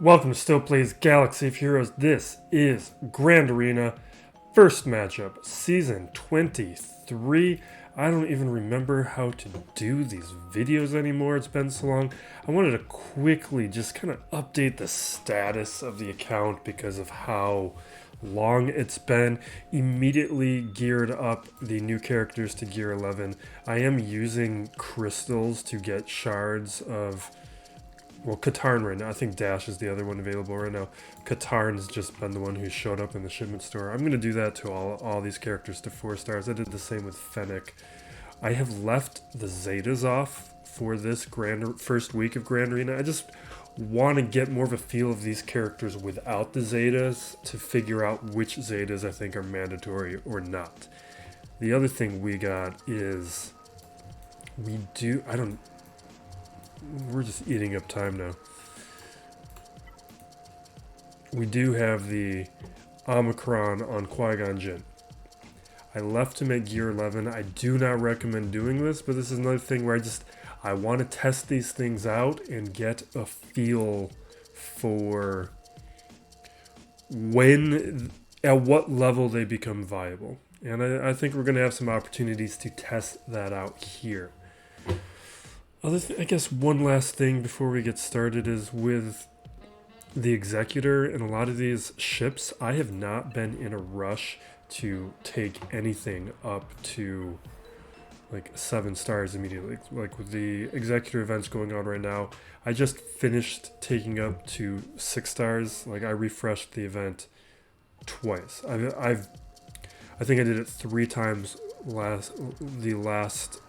Welcome to Still Plays Galaxy of Heroes. This is Grand Arena, first matchup, Season 23. I don't even remember how to do these videos anymore, it's been so long. I wanted to quickly just kind of update the status of the account because of how long it's been. Immediately geared up the new characters to Gear 11. I am using crystals to get shards of... Well, Katarn right now. I think Dash is the other one available right now. Katarn's just been the one who showed up in the shipment store. I'm going to do that to all these characters to 4 stars. I did the same with Fennec. I have left the Zetas off for this first week of Grand Arena. I just want to get more of a feel of these characters without the Zetas to figure out which Zetas I think are mandatory or not. The other thing we got is we're just eating up time now. We do have the Omicron on Qui-Gon Jinn. I left him at Gear 11. I do not recommend doing this, but this is another thing where I want to test these things out and get a feel for at what level they become viable. And I think we're going to have some opportunities to test that out here. I guess one last thing before we get started is with the Executor and a lot of these ships, I have not been in a rush to take anything up to like 7 stars immediately. Like with the Executor events going on right now, I just finished taking up to 6 stars. Like I refreshed the event twice. I think I did it 3 times the last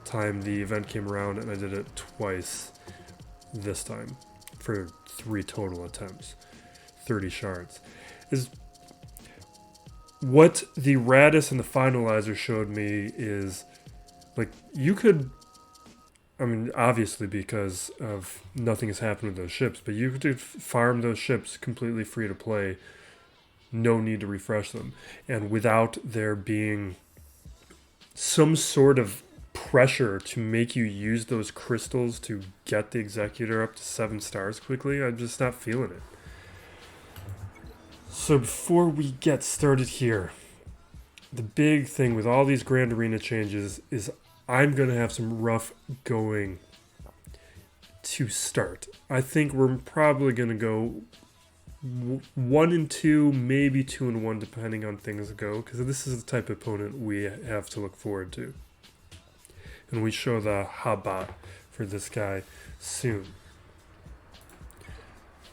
time the event came around, and I did it twice this time for 3 total attempts, 30 shards. Is what the Radis and the Finalizer showed me is like you could, I mean obviously because of nothing has happened with those ships, but you could farm those ships completely free to play, no need to refresh them, and without there being some sort of pressure to make you use those crystals to get the Executor up to 7 stars quickly. I'm just not feeling it. So before we get started here, the big thing with all these Grand Arena changes is I'm going to have some rough going to start. I think we're probably going to go 1-2, maybe 2-1, depending on things go, because this is the type of opponent we have to look forward to. And we show the Habat for this guy soon.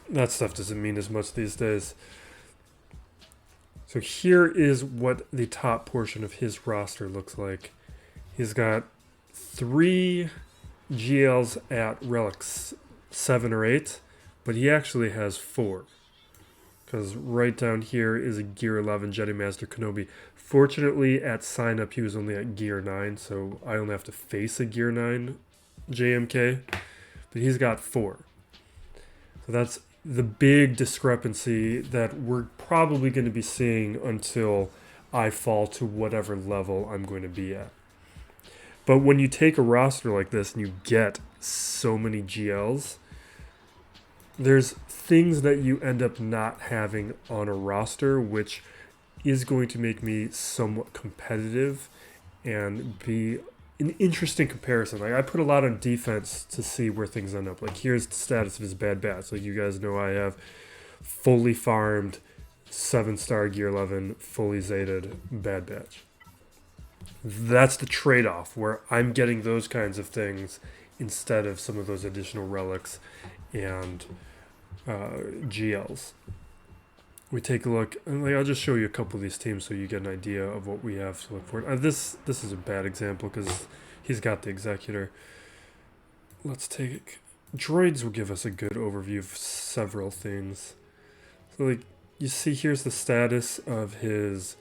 That stuff doesn't mean as much these days. So here is what the top portion of his roster looks like. He's got 3 GLs at Relics 7 or 8, but he actually has 4. Because right down here is a Gear 11 Jedi Master Kenobi. Fortunately, at sign-up, he was only at Gear 9, so I only have to face a Gear 9 JMK. But he's got 4. So that's the big discrepancy that we're probably going to be seeing until I fall to whatever level I'm going to be at. But when you take a roster like this and you get so many GLs, there's things that you end up not having on a roster, which is going to make me somewhat competitive and be an interesting comparison. Like I put a lot on defense to see where things end up. Like here's the status of his bad bats. Like you guys know I have fully farmed 7-star Gear 11, fully zated bad batch. That's the trade-off where I'm getting those kinds of things instead of some of those additional relics and GLs. We take a look, and I'll just show you a couple of these teams so you get an idea of what we have to look for. This is a bad example because he's got the Executor. Let's take droids will give us a good overview of several things. So like you see, here's the status of his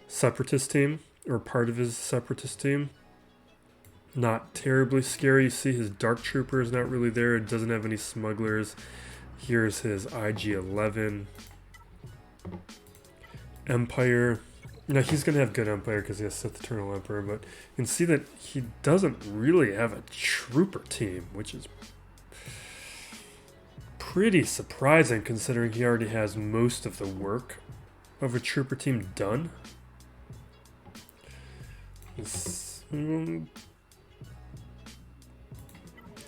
Separatist team, or part of his Separatist team. Not terribly scary. You see his Dark Trooper is not really there. It doesn't have any smugglers. Here's his IG-11. Empire. Now he's going to have good Empire because he has Sith Eternal Emperor, but you can see that he doesn't really have a Trooper team, which is pretty surprising considering he already has most of the work of a trooper team done.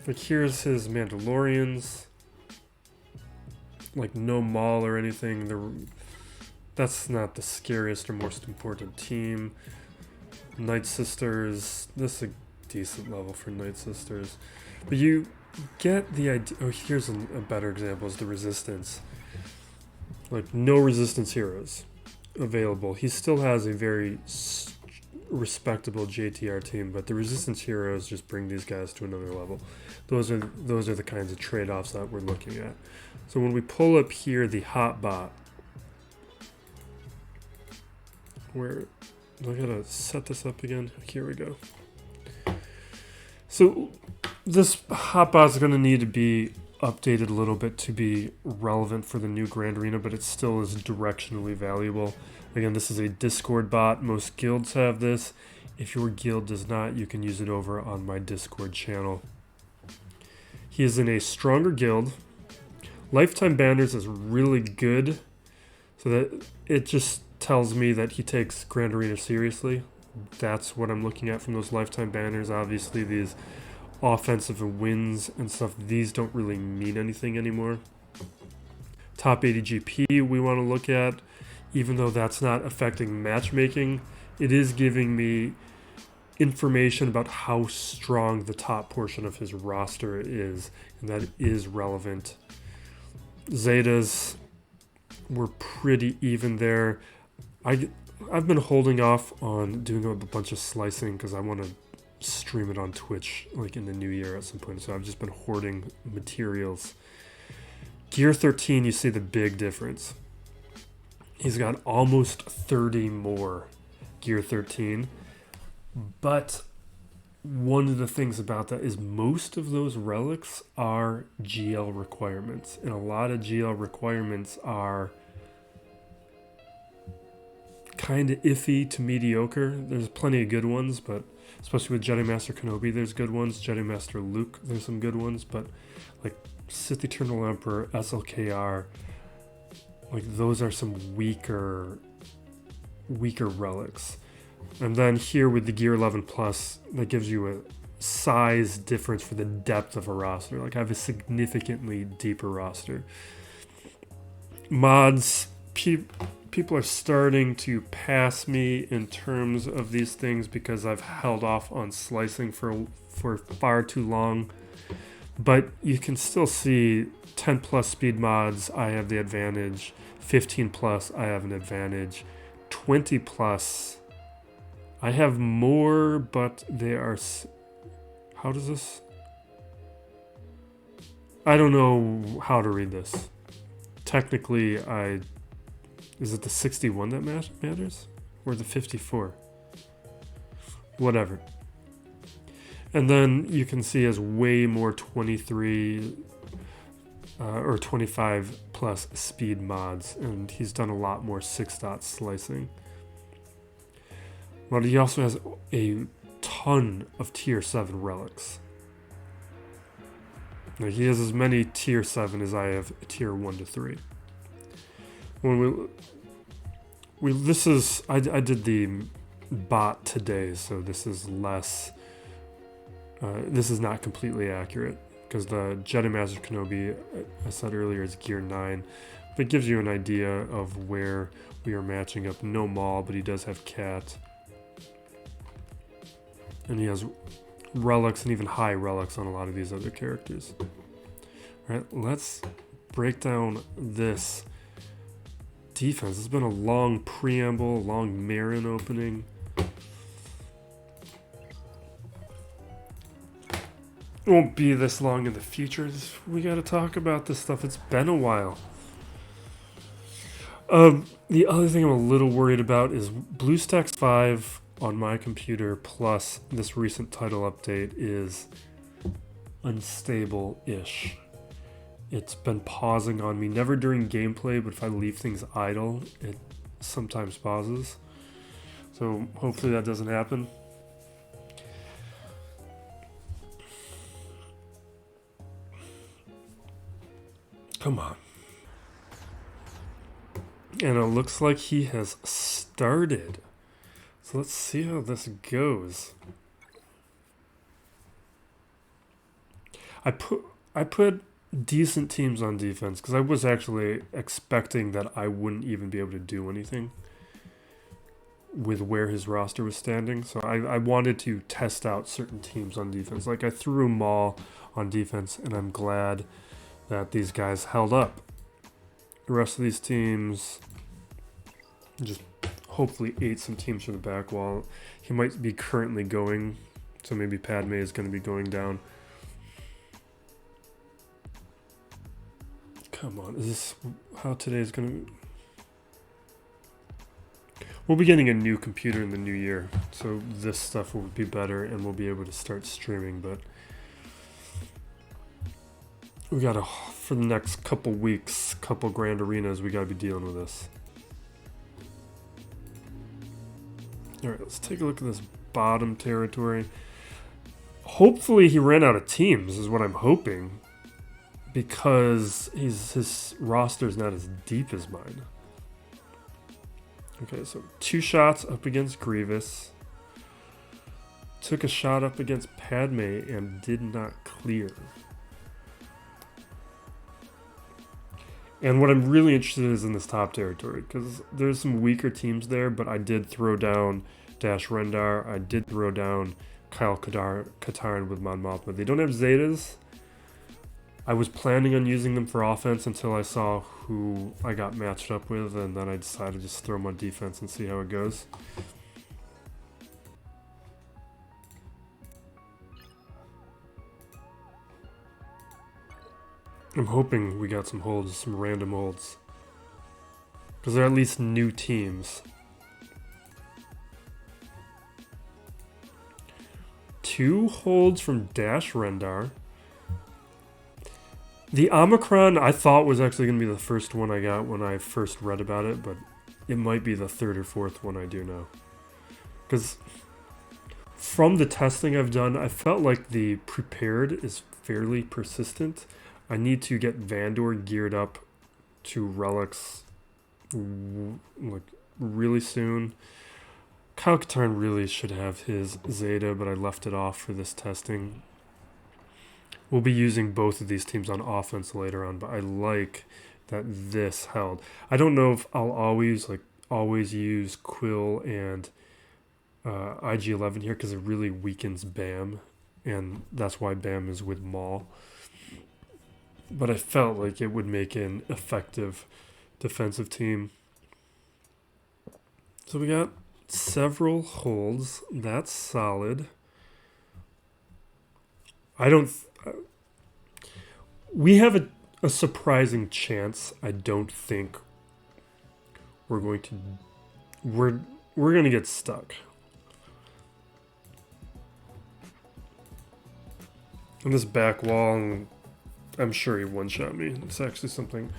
Like here's his Mandalorians. Like no Maul or anything. That's not the scariest or most important team. Night Sisters. This is a decent level for Night Sisters. But you get the idea. Oh, here's a better example is the Resistance. Like no Resistance heroes available. He still has a very respectable JTR team, but the Resistance heroes just bring these guys to another level. Those are the kinds of trade-offs that we're looking at. So when we pull up here the hotbot, where I gotta set this up again. Here we go. So this hotbot is going to need to be updated a little bit to be relevant for the new Grand Arena, but it still is directionally valuable. Again, this is a Discord bot. Most guilds have this. If your guild does not, you can use it over on my Discord channel. He is in a stronger guild. Lifetime banners is really good, so that it just tells me that he takes Grand Arena seriously. That's what I'm looking at from those lifetime banners. Obviously, these offensive wins and stuff, these don't really mean anything anymore. Top 80 GP we want to look at, even though that's not affecting matchmaking, it is giving me information about how strong the top portion of his roster is, and that is relevant. Zetas were pretty even there. I've been holding off on doing a bunch of slicing because I want to stream it on Twitch like in the new year at some point, so I've just been hoarding materials. Gear 13, you see the big difference. He's got almost 30 more Gear 13, but one of the things about that is most of those relics are GL requirements, and a lot of GL requirements are kind of iffy to mediocre. There's plenty of good ones, but especially with Jedi Master Kenobi, there's good ones. Jedi Master Luke, there's some good ones, but like Sith Eternal Emperor, SLKR, like those are some weaker relics. And then here with the Gear 11 Plus, that gives you a size difference for the depth of a roster. Like I have a significantly deeper roster. Mods, people are starting to pass me in terms of these things because I've held off on slicing for far too long. But you can still see 10 plus speed mods, I have the advantage. 15 plus, I have an advantage. 20 plus, I have more, but they are... How does this... I don't know how to read this. Technically, is it the 61 that matters? Or the 54? Whatever. And then you can see as way more 23 or 25 plus speed mods. And he's done a lot more 6-dot slicing. But he also has a ton of tier 7 relics. Now, he has as many tier 7 as I have tier 1 to 3. When I did the bot today, so this is less, this is not completely accurate, because the Jedi Master Kenobi, I said earlier, is Gear 9, but it gives you an idea of where we are matching up. No Maul, but he does have Cat, and he has relics and even high relics on a lot of these other characters. All right, let's break down this defense. It's been a long preamble, long Marin opening. It won't be this long in the future. We got to talk about this stuff. It's been a while. The other thing I'm a little worried about is BlueStacks 5 on my computer plus this recent title update is unstable-ish. It's been pausing on me, never during gameplay, but if I leave things idle, it sometimes pauses. So hopefully that doesn't happen. Come on. And it looks like he has started. So let's see how this goes. I put decent teams on defense because I was actually expecting that I wouldn't even be able to do anything with where his roster was standing. So I wanted to test out certain teams on defense. Like I threw Maul on defense, and I'm glad that these guys held up. The rest of these teams just hopefully ate some teams from the back wall. He might be currently going, so maybe Padme is going to be going down. Come on, is this how today's going to... We'll be getting a new computer in the new year, so this stuff will be better and we'll be able to start streaming, but we gotta, for the next couple weeks, couple grand arenas, we gotta be dealing with this. Alright, let's take a look at this bottom territory. Hopefully he ran out of teams, is what I'm hoping, because his roster is not as deep as mine. Okay, so 2 shots up against Grievous. Took a shot up against Padme and did not clear. And what I'm really interested in is in this top territory, because there's some weaker teams there, but I did throw down Dash Rendar. I did throw down Kyle Katarn with Mon Mothma. They don't have Zetas. I was planning on using them for offense until I saw who I got matched up with, and then I decided to just throw them on defense and see how it goes. I'm hoping we got some holds, some random holds, because they're at least new teams. 2 holds from Dash Rendar. The Omicron I thought was actually going to be the first one I got when I first read about it, but it might be the 3rd or 4th one I do know. Because from the testing I've done, I felt like the prepared is fairly persistent. I need to get Vandor geared up to relics like really soon. Kyle Katarn really should have his Zeta, but I left it off for this testing. We'll be using both of these teams on offense later on, but I like that this held. I don't know if I'll always use Quill and IG-11 here because it really weakens BAM, and that's why BAM is with Maul. But I felt like it would make an effective defensive team. So we got several holds. That's solid. We have a surprising chance. I don't think we're going to... We're going to get stuck. On this back wall, I'm sure he one-shot me. It's actually something...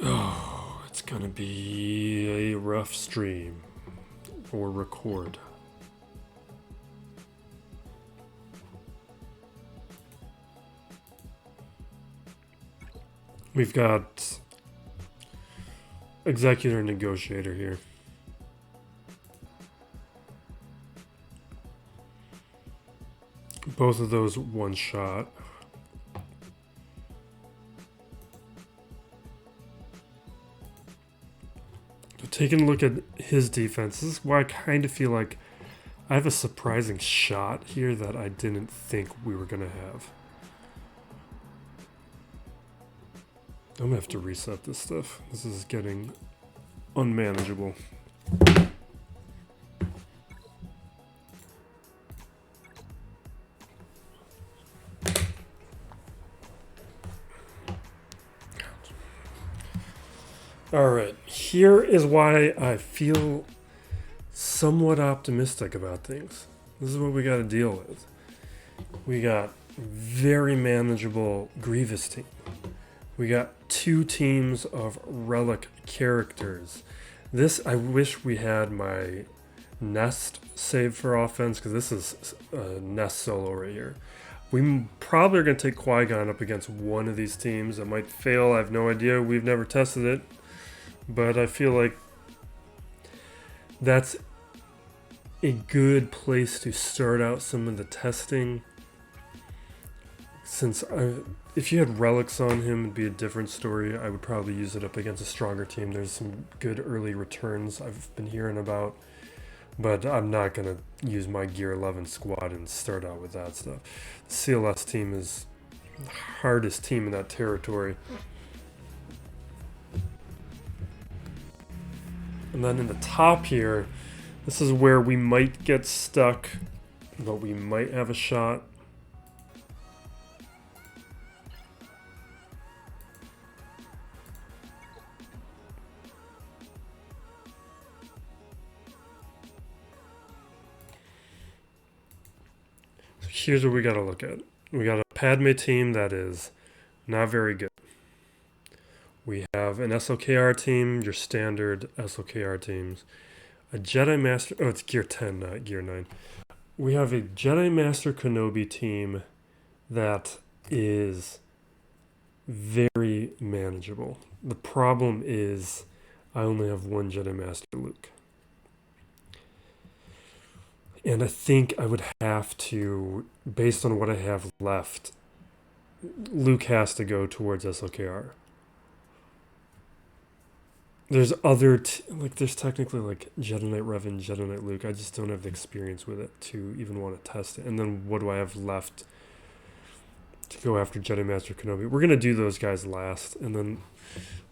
Oh, it's going to be a rough stream. Or record. We've got Executor Negotiator here. Both of those one shot. Taking a look at his defense, this is why I kind of feel like I have a surprising shot here that I didn't think we were going to have. I'm going to have to reset this stuff. This is getting unmanageable. Alright, here is why I feel somewhat optimistic about things. This is what we got to deal with. We got very manageable Grievous team. We got 2 teams of Relic characters. This, I wish we had my Nest saved for offense, because this is a Nest solo right here. probably are going to take Qui-Gon up against one of these teams. It might fail. I have no idea. We've never tested it. But I feel like that's a good place to start out some of the testing. Since if you had relics on him, it'd be a different story. I would probably use it up against a stronger team. There's some good early returns I've been hearing about. But I'm not going to use my Gear 11 squad and start out with that stuff. The CLS team is the hardest team in that territory. And then in the top here, this is where we might get stuck, but we might have a shot. Here's what we got to look at. We got a Padme team that is not very good. We have an SLKR team, your standard SLKR teams. A Jedi Master... Oh, it's Gear 10, not Gear 9. We have a Jedi Master Kenobi team that is very manageable. The problem is I only have one Jedi Master Luke. And I think I would have to, based on what I have left, Luke has to go towards SLKR. There's other, there's technically like Jedi Knight Revan, Jedi Knight Luke. I just don't have the experience with it to even want to test it. And then what do I have left to go after Jedi Master Kenobi? We're going to do those guys last. And then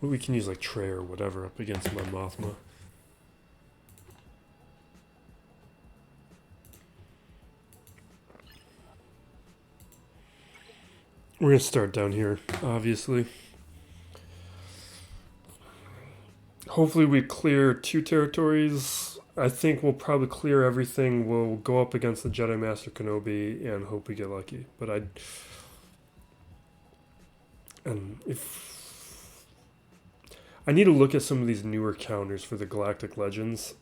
we can use like Traya or whatever up against my Mothma. We're going to start down here, obviously. Hopefully we clear 2 territories. I think we'll probably clear everything. We'll go up against the Jedi Master Kenobi and hope we get lucky. But I need to look at some of these newer counters for the Galactic Legends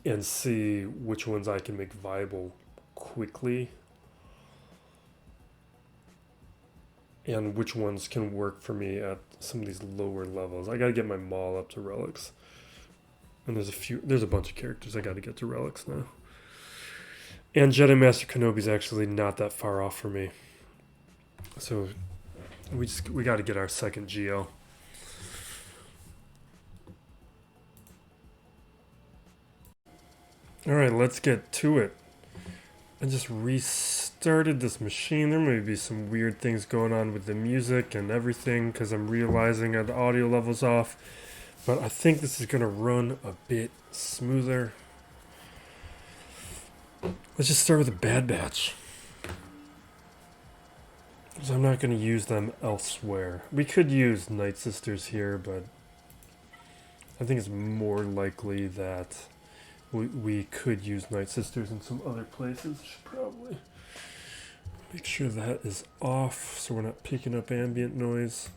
and see which ones I can make viable quickly. And which ones can work for me at some of these lower levels. I gotta get my Maul up to relics. And there's a bunch of characters I gotta get to relics now. And Jedi Master Kenobi's actually not that far off for me. So we gotta get our second Geo. Alright, let's get to it. I just restarted this machine. There may be some weird things going on with the music and everything because I'm realizing the audio level's off. But I think this is going to run a bit smoother. Let's just start with a Bad Batch. Because I'm not going to use them elsewhere. We could use Night Sisters here, but I think it's more likely that we could use Night Sisters in some other places. Should probably make sure that is off so we're not picking up ambient noise.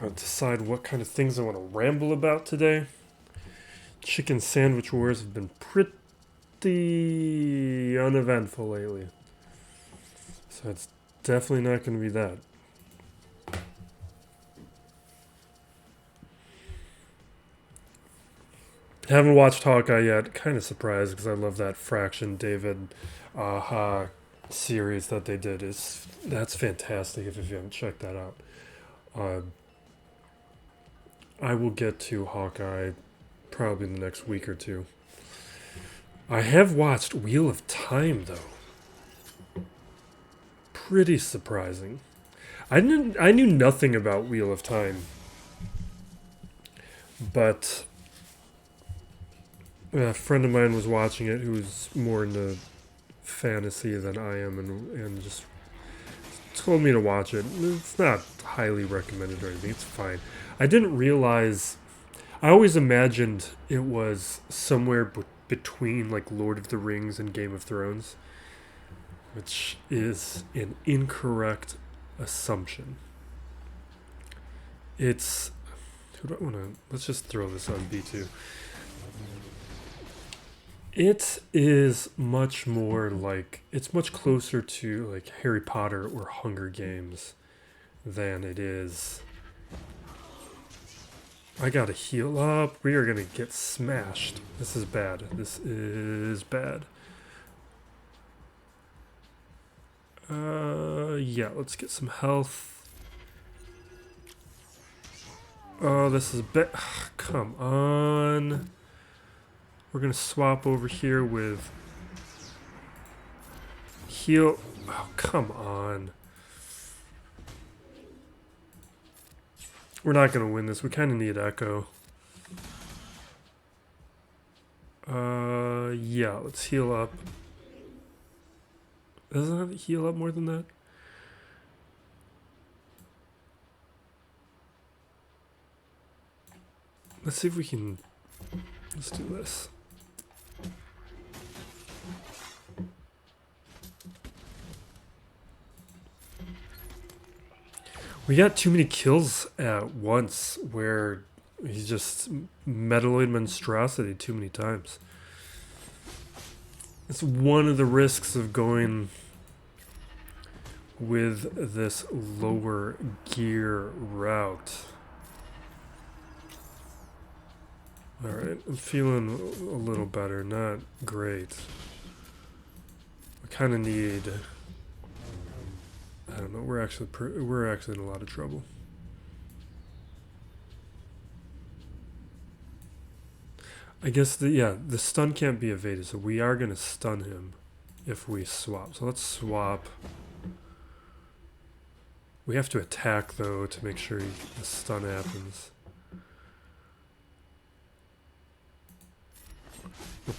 I'll decide what kind of things I want to ramble about today. Chicken sandwich wars have been pretty uneventful lately. So it's definitely not going to be that. Haven't watched Hawkeye yet. Kind of surprised because I love that Fraction David series that they did. That's fantastic if you haven't checked that out. I will get to Hawkeye probably in the next week or two. I have watched Wheel of Time though. Pretty surprising. I knew nothing about Wheel of Time, but a friend of mine was watching it who's more into fantasy than I am and just told me to watch it. It's not highly recommended or anything. It's fine. I didn't realize... I always imagined it was somewhere between like Lord of the Rings and Game of Thrones, which is an incorrect assumption. It's... Who do I want to... Let's just throw this on B2. It is much more like, it's much closer to like Harry Potter or Hunger Games than it is. I gotta heal up. We are gonna get smashed. This is bad. This is bad. Yeah, let's get some health. Oh, this is bad. Come on. We're gonna swap over here with heal. Oh, come on. We're not gonna win this. We kind of need Echo. Yeah, let's heal up. Doesn't it heal up more than that? Let's see if we can. Let's do this. We got too many kills at once where he's just meddling monstrosity too many times. It's one of the risks of going with this lower gear route. Alright, I'm feeling a little better, not great. We kind of need... I don't know, we're actually in a lot of trouble. I guess the stun can't be evaded, so we are going to stun him if we swap. So let's swap. We have to attack, though, to make sure the stun happens.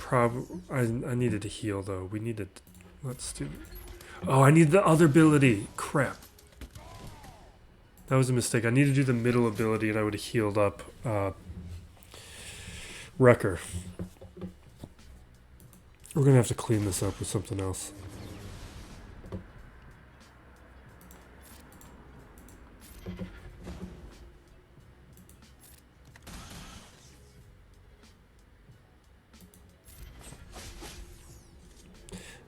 I needed to heal, though. We needed... Let's do... Oh, I need the other ability. Crap. That was a mistake. I need to do the middle ability, and I would have healed up Wrecker. We're going to have to clean this up with something else.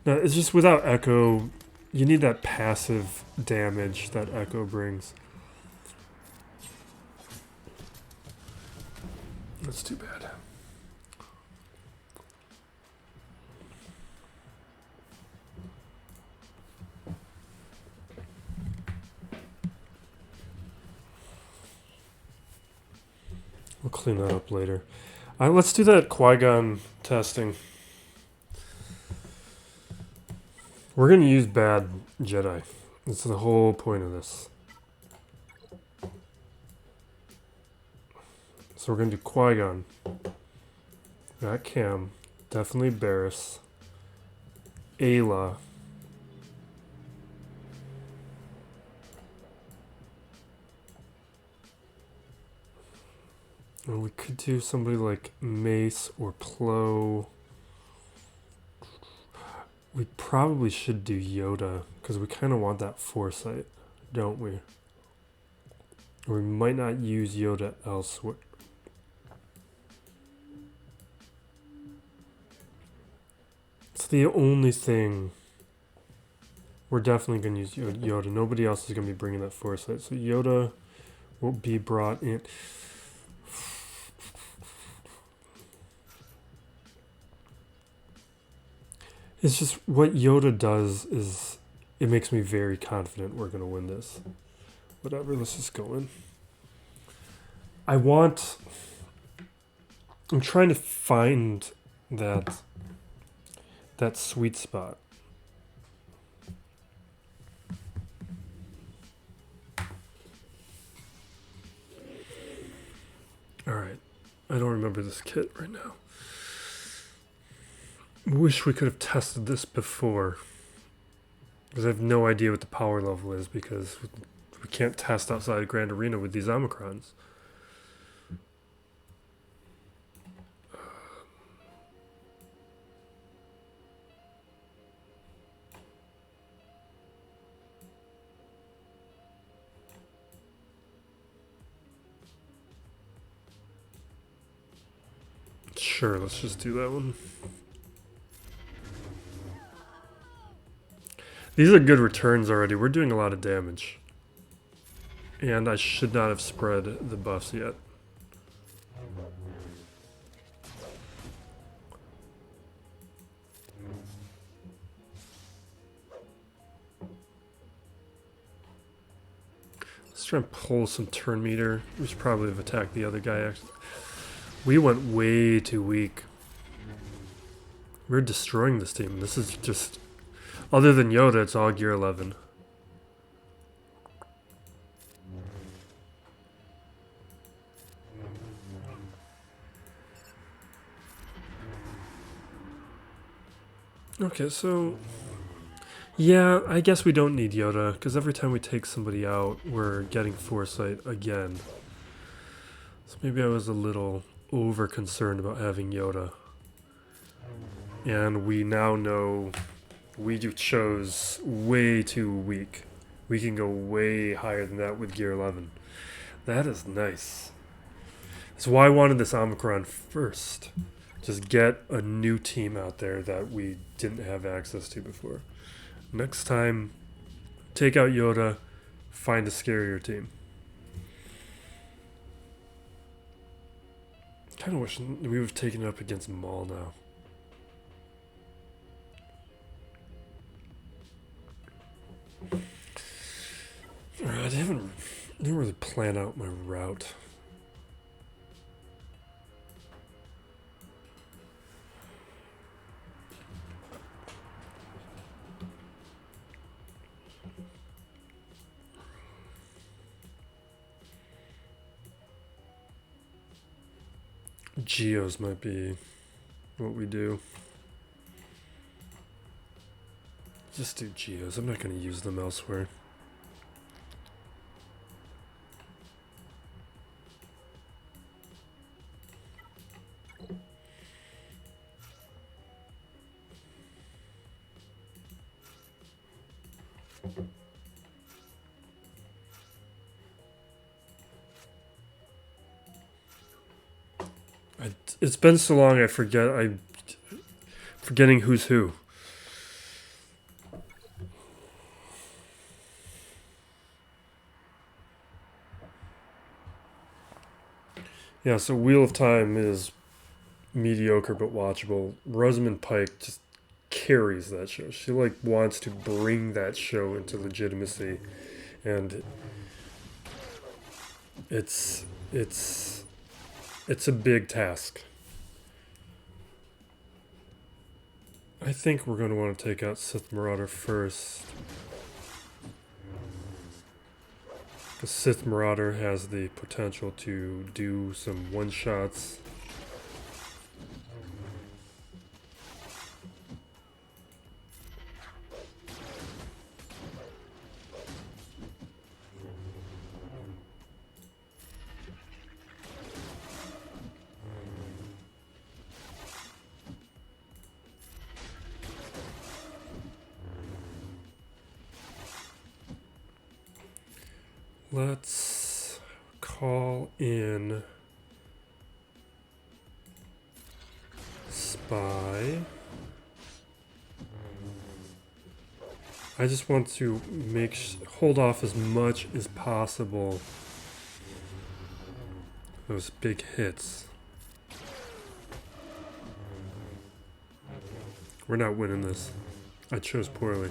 No, it's just without Echo, you need that passive damage that Echo brings. That's too bad. We'll clean that up later. Let's do that Qui-Gon testing. We're going to use bad Jedi. That's the whole point of this. So we're going to do Qui-Gon. Got Cam. Definitely Barriss. Ayla. Or we could do somebody like Mace or Plo. We probably should do Yoda, because we kind of want that foresight, don't we? Or we might not use Yoda elsewhere. It's the only thing. We're definitely going to use Yoda. Nobody else is going to be bringing that foresight. So Yoda will be brought in. It's just what Yoda does is it makes me very confident we're going to win this. Whatever, let's just go in. I'm trying to find that sweet spot. All right. I don't remember this kit right now. Wish we could have tested this before, because I have no idea what the power level is, because we can't test outside Grand Arena with these Omicrons. Sure, let's just do that one. These are good returns already. We're doing a lot of damage. And I should not have spread the buffs yet. Let's try and pull some turn meter. We should probably have attacked the other guy, actually. We went way too weak. We're destroying this team. This is just... Other than Yoda, it's all Gear 11. Okay, so... Yeah, I guess we don't need Yoda, because every time we take somebody out, we're getting Foresight again. So maybe I was a little over-concerned about having Yoda. And we now know we chose way too weak. We can go way higher than that with Gear 11. That is nice. That's why I wanted this Omicron first. Just get a new team out there that we didn't have access to before. Next time, take out Yoda, find a scarier team. Kind of wish we would have taken it up against Maul now. I didn't really plan out my route. Geos might be what we do. Just do Geos. I'm not going to use them elsewhere. It's been so long I'm forgetting who's who. Yeah, so Wheel of Time is mediocre but watchable. Rosamund Pike just carries that show. She like wants to bring that show into legitimacy, and it's a big task. I think we're going to want to take out Sith Marauder first. Because Sith Marauder has the potential to do some one-shots. Let's call in Spy. I just want to hold off as much as possible those big hits. We're not winning this. I chose poorly.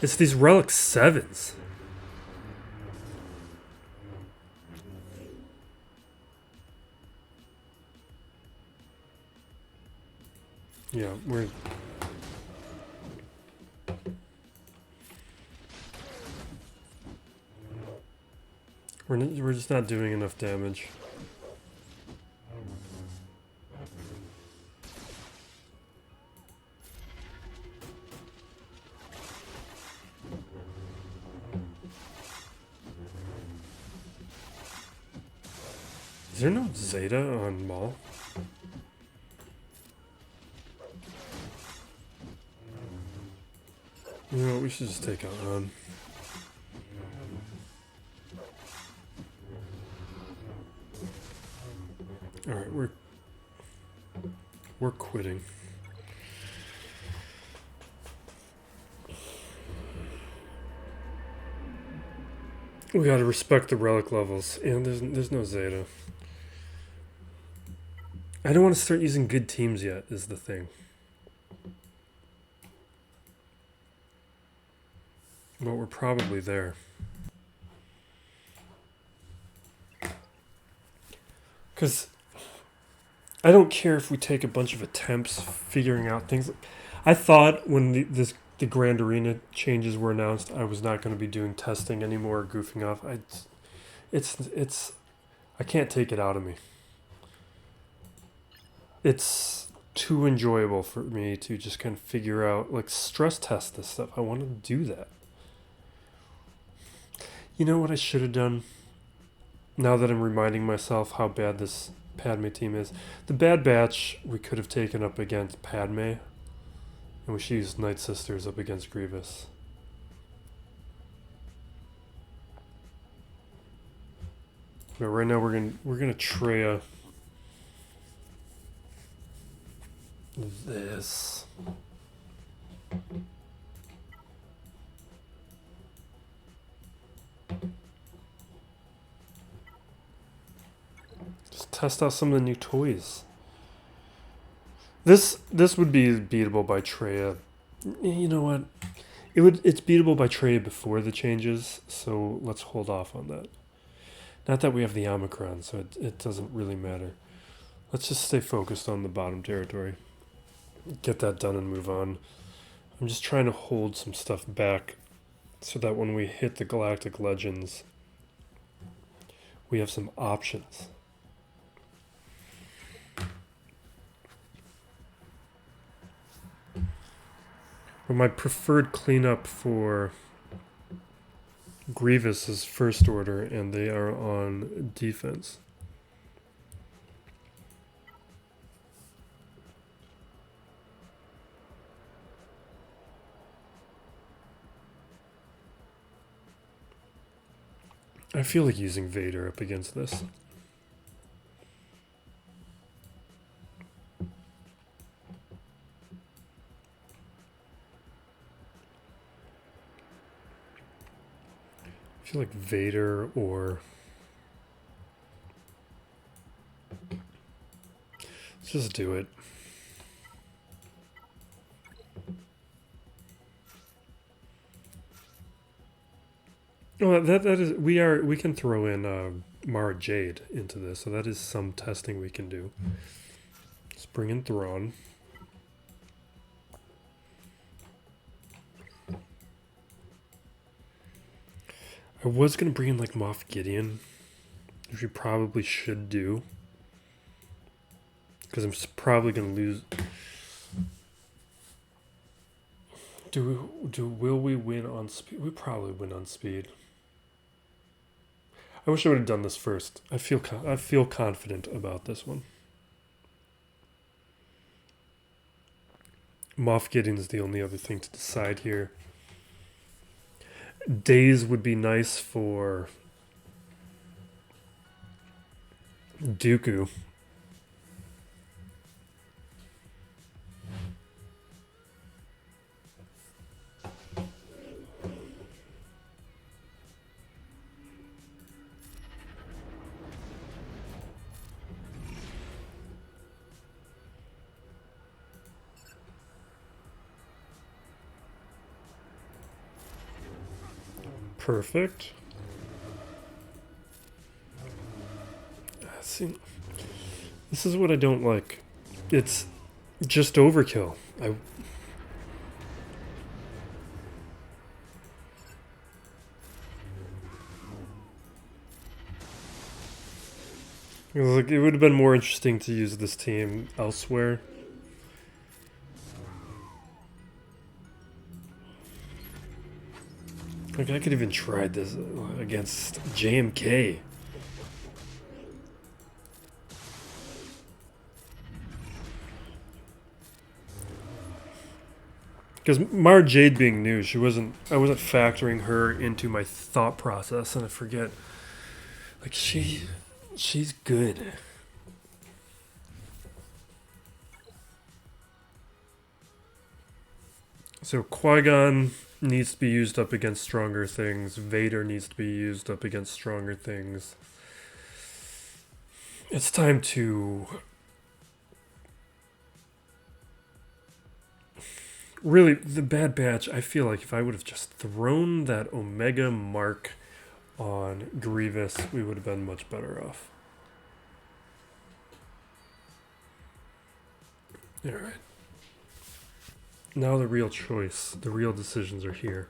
It's these Relic 7s. Yeah, we're just not doing enough damage. Is there no Zeta on Maul? You know what, we should just take out Han. Alright, we're quitting. We gotta respect the relic levels, and there's no Zeta. I don't want to start using good teams yet, is the thing. But we're probably there. Because I don't care if we take a bunch of attempts figuring out things. I thought when the Grand Arena changes were announced, I was not going to be doing testing anymore, goofing off. I can't take it out of me. It's too enjoyable for me to just kind of figure out, like, stress test this stuff. I want to do that. You know what I should have done? Now that I'm reminding myself how bad this Padme team is. The Bad Batch we could have taken up against Padme. And we should use Night Sisters up against Grievous. But right now we're gonna Traya this. Just test out some of the new toys. This would be beatable by Traya. You know what? It's beatable by Traya before the changes, so let's hold off on that. Not that we have the Omicron, so it doesn't really matter. Let's just stay focused on the bottom territory. Get that done and move on. I'm just trying to hold some stuff back so that when we hit the Galactic Legends, we have some options. But my preferred cleanup for Grievous is First Order, and they are on defense. I feel like using Vader up against this. I feel like Vader or... Let's just do it. Oh, that is we can throw in Mara Jade into this, so that is some testing we can do. Let's bring in Thrawn. I was gonna bring in like Moff Gideon, which we probably should do, because I'm probably gonna lose. Will we win on speed? We probably win on speed. I wish I would have done this first. I feel confident about this one. Moff Gideon is the only other thing to decide here. Days would be nice for Dooku. Perfect. See, this is what I don't like. It's just overkill. It would have been more interesting to use this team elsewhere. Like, I could even try this against JMK. Because Mara Jade being new, I wasn't factoring her into my thought process, and I forget. Like, she's good. So Qui-Gon needs to be used up against stronger things. Vader needs to be used up against stronger things. It's time to really, the Bad Batch, I feel like if I would have just thrown that Omega mark on Grievous, we would have been much better off. Alright. Now the real choice, the real decisions are here.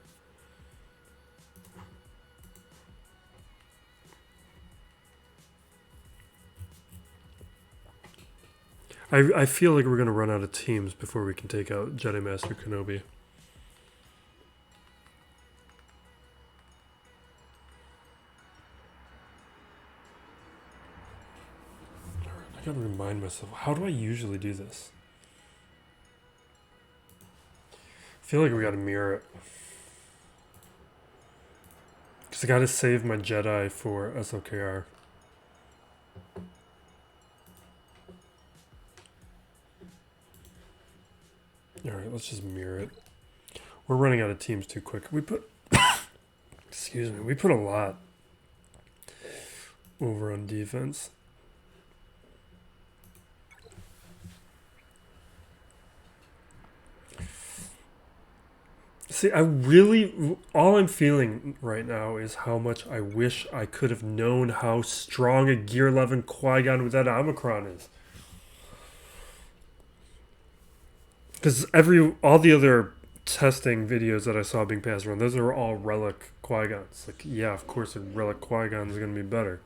I feel like we're going to run out of teams before we can take out Jedi Master Kenobi. I gotta remind myself, how do I usually do this? I feel like we gotta mirror it. Because I gotta save my Jedi for SLKR. Alright, let's just mirror it. We're running out of teams too quick. We put... excuse me. We put a lot over on defense. See, all I'm feeling right now is how much I wish I could have known how strong a Gear 11 Qui-Gon with that Omicron is. Because all the other testing videos that I saw being passed around, those are all Relic Qui-Gons. Like, yeah, of course a Relic Qui-Gon is going to be better.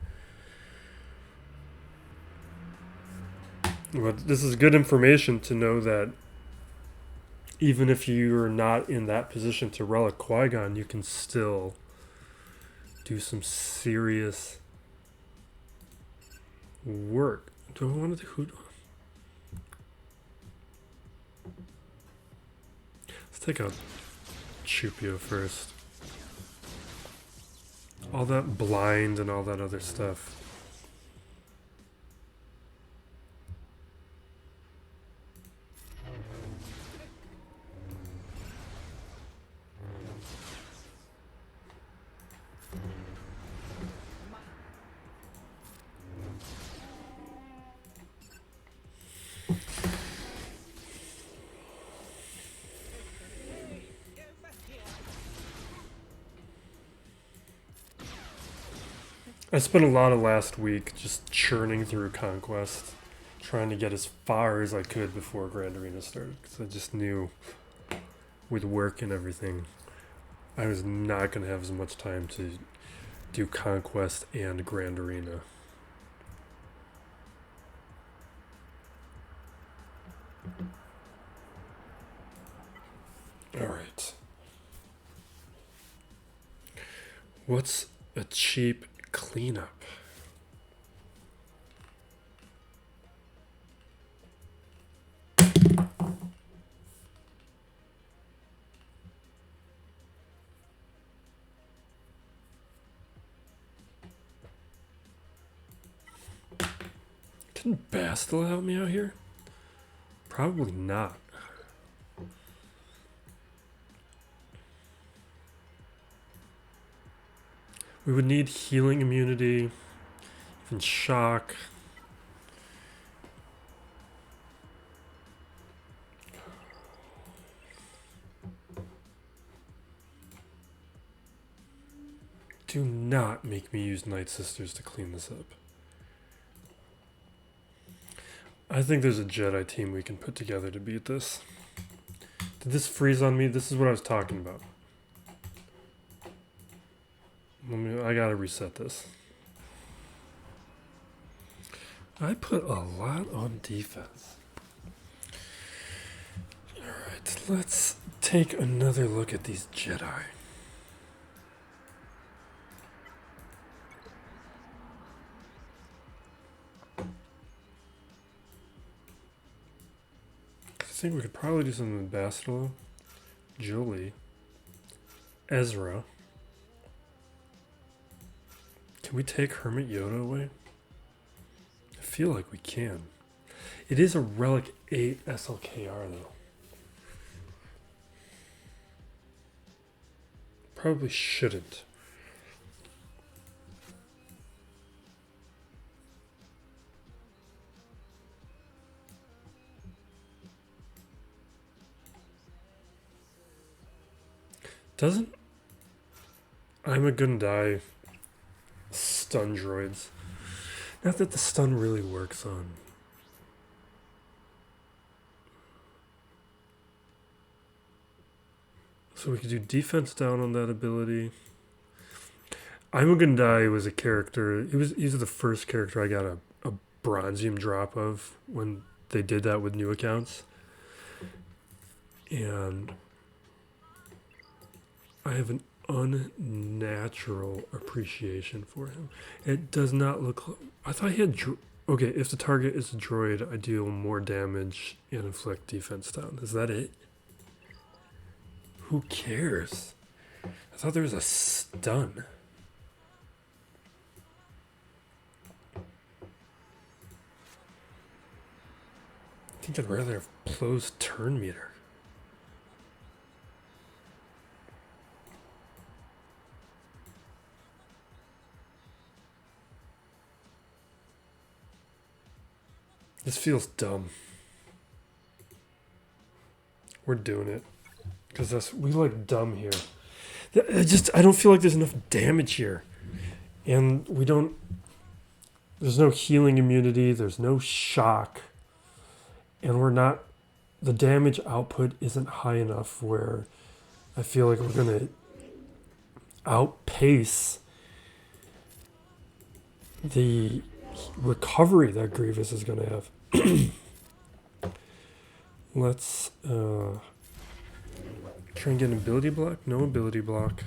But this is good information to know that even if you're not in that position to Relic Qui-Gon, you can still do some serious work. Do I want to do who? Let's take out Chupio first. All that blind and all that other stuff. I spent a lot of last week just churning through Conquest, trying to get as far as I could before Grand Arena started, because I just knew with work and everything, I was not going to have as much time to do Conquest and Grand Arena. Alright. What's a cheap cleanup? Can Bast help me out here? Probably not. We would need healing immunity, even shock. Do not make me use Night Sisters to clean this up. I think there's a Jedi team we can put together to beat this. Did this freeze on me? This is what I was talking about. I gotta reset this. I put a lot on defense. Alright, let's take another look at these Jedi. I think we could probably do something with Bastila, Jolie, Ezra. Can we take Hermit Yoda away? I feel like we can. It is a Relic 8 SLKR though. Probably shouldn't. Doesn't I'm gonna die stun droids. Not that the stun really works on. So we could do defense down on that ability. I'm gonna die was a character. He's the first character I got a bronzium drop of when they did that with new accounts. And I have an unnatural appreciation for him. It does not look... I thought he had... Okay, if the target is a droid, I deal more damage and inflict defense down. Is that it? Who cares? I thought there was a stun. I think I'd rather have Plo's turn meter. This feels dumb. We're doing it. Because we like dumb here. I don't feel like there's enough damage here. And there's no healing immunity, there's no shock. And the damage output isn't high enough where I feel like we're going to outpace the recovery that Grievous is going to have. Let's try and get an ability block. No ability block.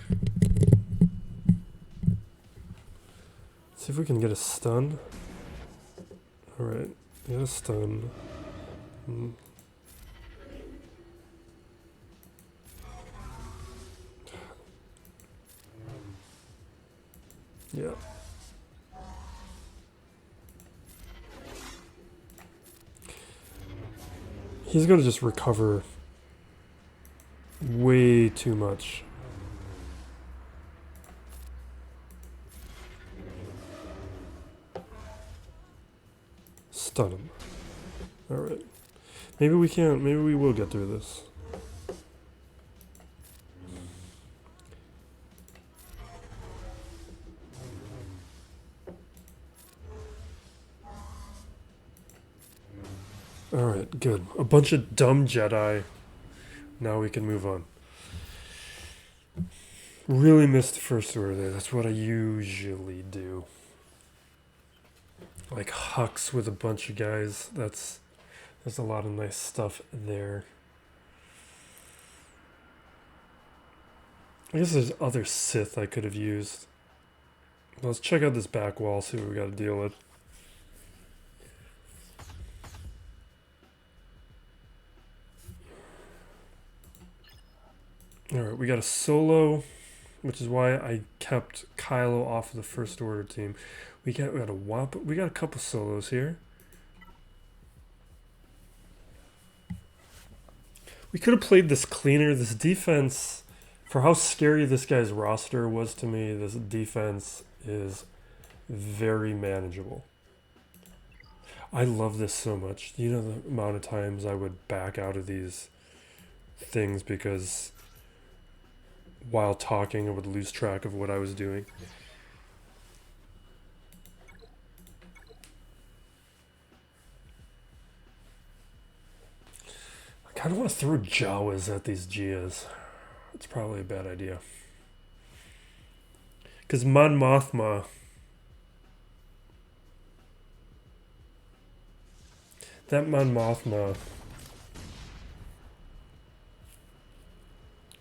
See if we can get a stun. Alright, get a stun. Yeah. He's going to just recover way too much. Stun him. Alright. Maybe we can't. Maybe we will get through this. Alright, good. A bunch of dumb Jedi. Now we can move on. Really missed the first order there. That's what I usually do. Like Hux with a bunch of guys. There's a lot of nice stuff there. I guess there's other Sith I could have used. Let's check out this back wall, see what we got to deal with. Alright, we got a solo, which is why I kept Kylo off of the First Order team. We got a couple solos here. We could have played this cleaner. This defense, for how scary this guy's roster was to me, this defense is very manageable. I love this so much. You know the amount of times I would back out of these things because while talking I would lose track of what I was doing. I kind of want to throw Jawas at these Geos. It's probably a bad idea. Because Mon Mothma... That Mon Mothma...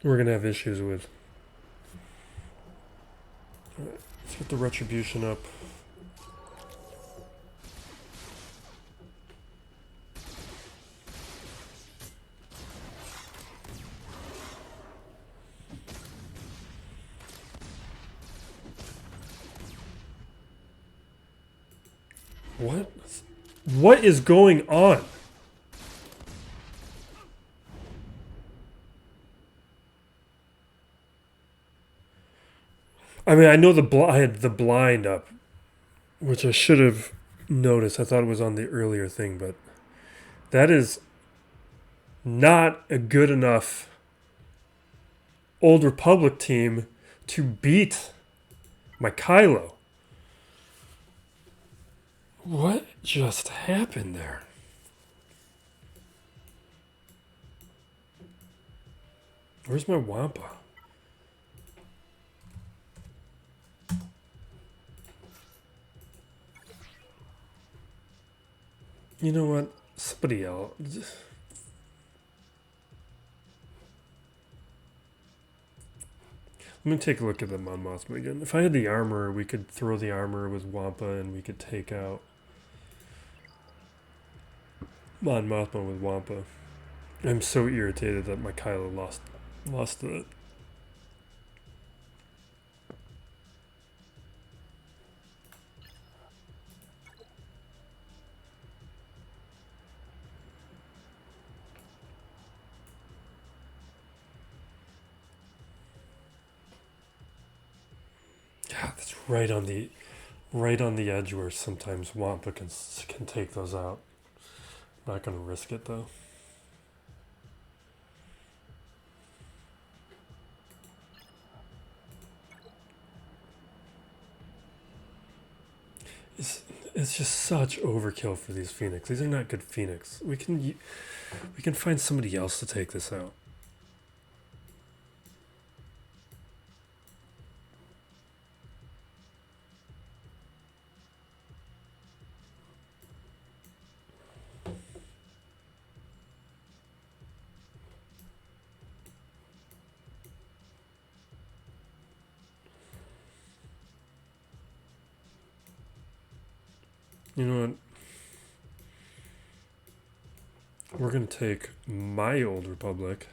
we're going to have issues with. Alright, let's get the Retribution up. What is going on? I mean, I know I had the blind up, which I should have noticed. I thought it was on the earlier thing, but that is not a good enough Old Republic team to beat my Kylo. What just happened there? Where's my Wampa? You know what? Somebody else. Let me take a look at the Mon Mothma again. If I had the armor, we could throw the armor with Wampa and we could take out Mon Mothma with Wampa. I'm so irritated that my Kylo lost to it. God, that's right on the edge where sometimes Wampa can take those out. Not gonna risk it though. It's just such overkill for these Phoenix. These are not good Phoenix. We can find somebody else to take this out. You know what? We're going to take my Old Republic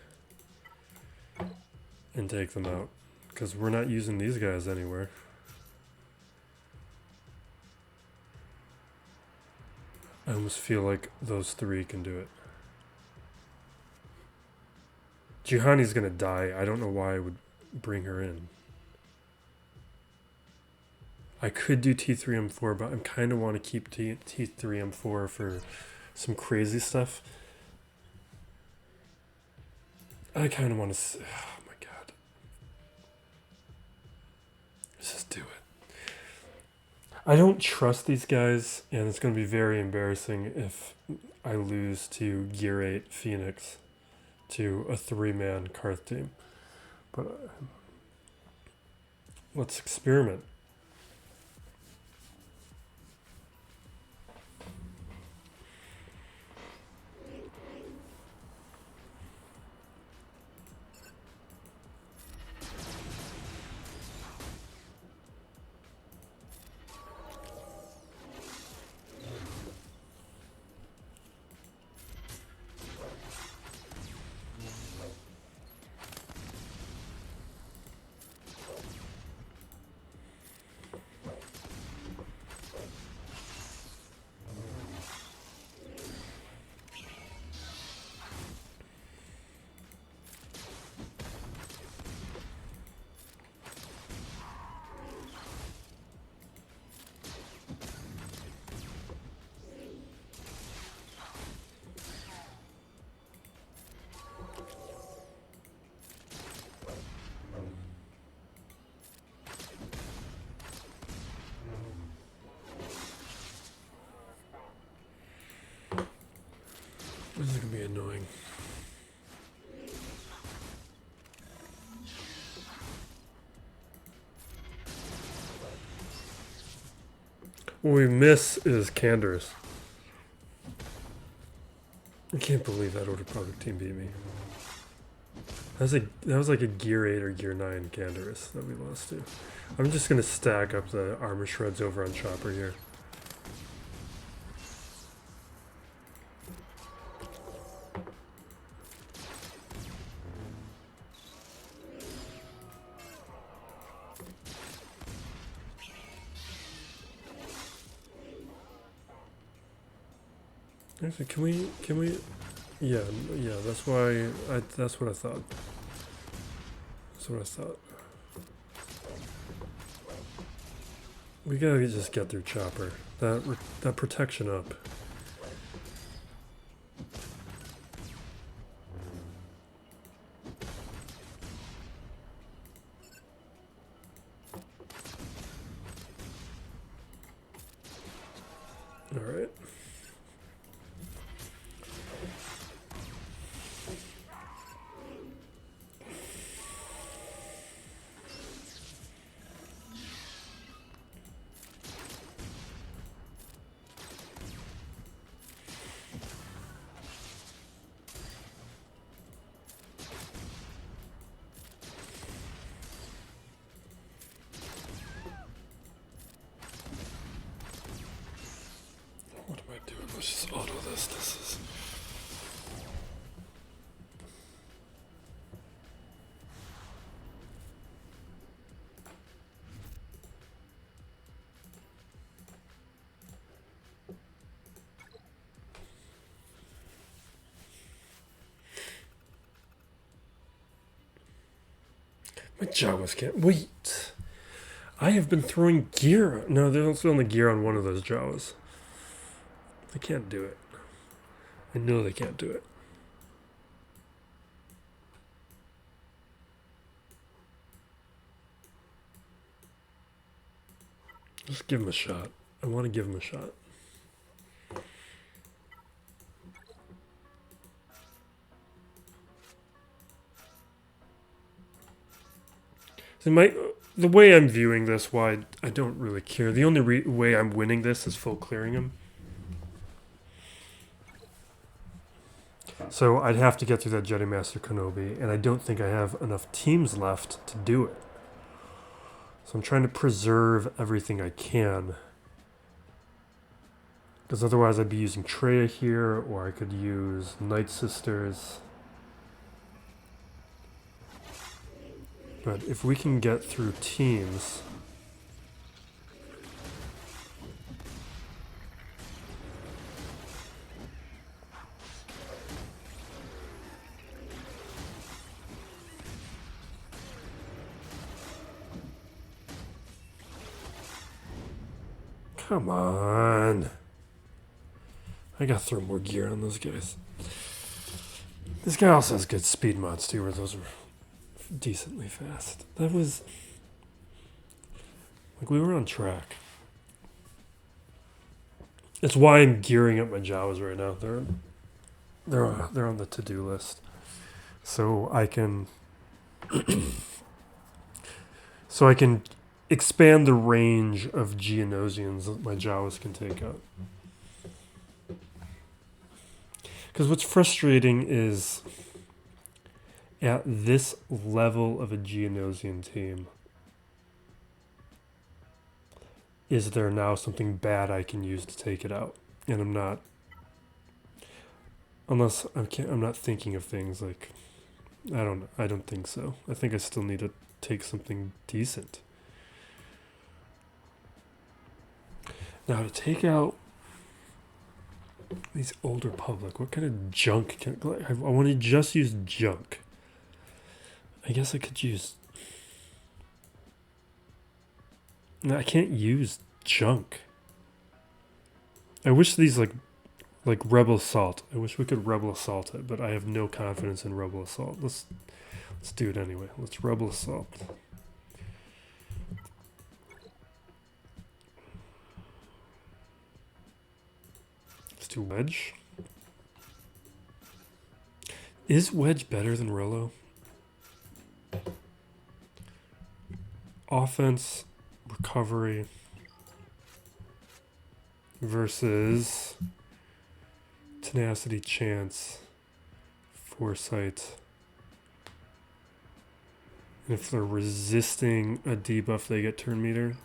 and take them out. Because we're not using these guys anywhere. I almost feel like those three can do it. Juhani's going to die. I don't know why I would bring her in. I could do T3M4, but I kind of want to keep T3M4 for some crazy stuff. I kind of want to... Oh my god. Let's just do it. I don't trust these guys, and it's going to be very embarrassing if I lose to Gear 8 Phoenix to a 3-man Karth team. But let's experiment. This is going to be annoying. What we miss is Canderous. I can't believe that Old Republic team beat me. That was like a Gear 8 or Gear 9 Canderous that we lost to. I'm just going to stack up the armor shreds over on Chopper here. Actually, can we? Yeah, that's why. That's what I thought. That's what I thought. We gotta just get through Chopper. That protection up. All right. What am I doing? Let's just auto this. This is... My Jawas can't... Wait! I have been throwing gear... No, they're also on the gear on one of those Jawas. They can't do it. I know they can't do it. Just give him a shot. I want to give him a shot. So the way I'm viewing this, why I don't really care. The only way I'm winning this is full clearing him. So I'd have to get through that Jedi Master Kenobi, and I don't think I have enough teams left to do it. So I'm trying to preserve everything I can. Because otherwise I'd be using Traya here, or I could use Night Sisters. But if we can get through teams... Come on. I gotta throw more gear on those guys. This guy also has good speed mods too, where those are decently fast. That was... Like, we were on track. It's why I'm gearing up my Jawas right now. They're on the to-do list. So I can... so I can expand the range of Geonosians that my Jawas can take out. Because what's frustrating is at this level of a Geonosian team, is there now something bad I can use to take it out? And I'm not, unless I'm not thinking of things like, I don't think so. I think I still need to take something decent. Now to take out these Old Republic, what kind of junk can I want to just use junk. I guess I could use... No, I can't use junk. I wish these like Rebel Assault. I wish we could Rebel Assault it, but I have no confidence in Rebel Assault. Let's do it anyway. Let's Rebel Assault. Let's do Wedge. Is Wedge better than Rolo? Offense, recovery versus tenacity, chance, foresight. And if they're resisting a debuff, they get turn meter.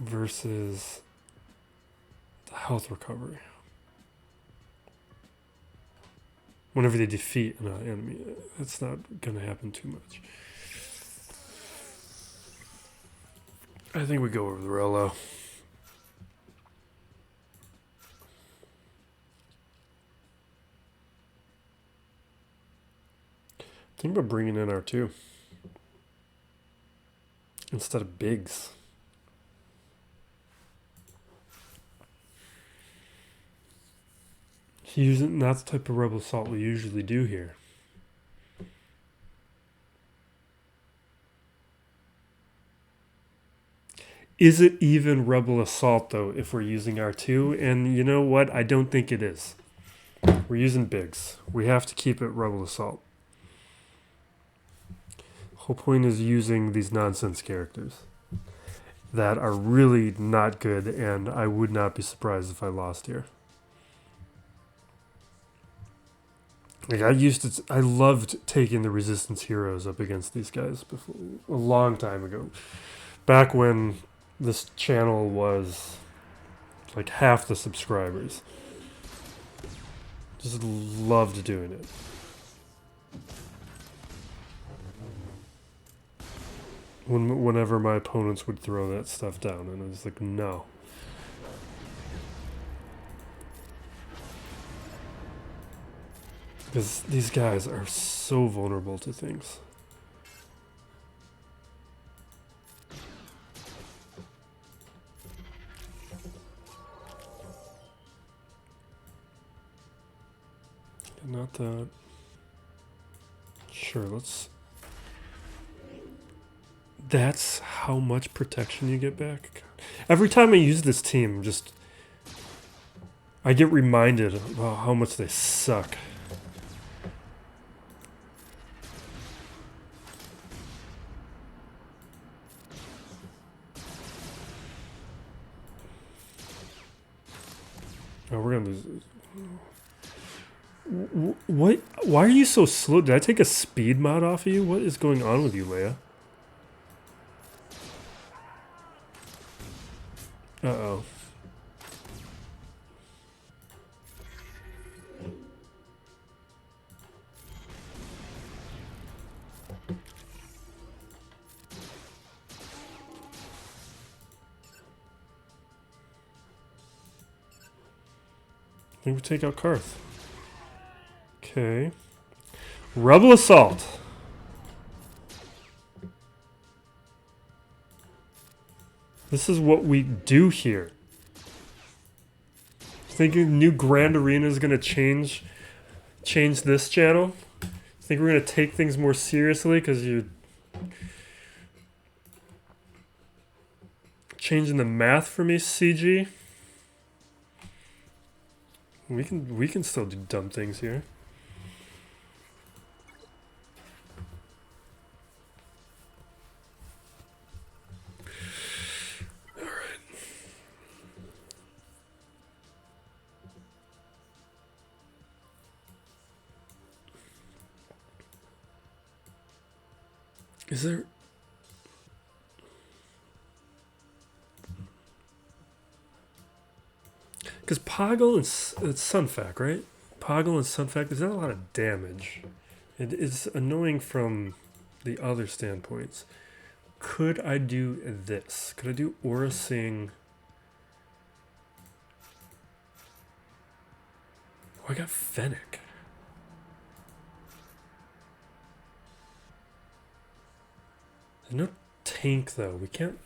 Versus the health recovery. Whenever they defeat an enemy, that's not going to happen too much. I think we go over the Rolo. Think about bringing in R2 instead of Biggs. Using not the type of rebel assault we usually do here. Is it even rebel assault though if we're using R2? And you know what? I don't think it is. We're using bigs. We have to keep it rebel assault. Whole point is using these nonsense characters that are really not good, and I would not be surprised if I lost here. Like I loved taking the resistance heroes up against these guys before, a long time ago. Back when this channel was like half the subscribers. Just loved doing it. Whenever my opponents would throw that stuff down, and I was like, no. Because these guys are so vulnerable to things. Not that. Sure, let's... That's how much protection you get back? Every time I use this team, I get reminded of how much they suck. Oh, we're gonna lose. What? Why are you so slow? Did I take a speed mod off of you? What is going on with you, Leia? Uh-oh. I think we take out Karth. Okay. Rebel Assault. This is what we do here. Thinking new Grand Arena is going to change this channel? Think we're going to take things more seriously because you're changing the math for me, CG? We can still do dumb things here. Is there... Because Poggle and Sunfac, right? Poggle and Sunfac, there's not a lot of damage. It's annoying from the other standpoints. Could I do this? Could I do Aura Sing? Oh, I got Fennec. There's no tank, though. We can't...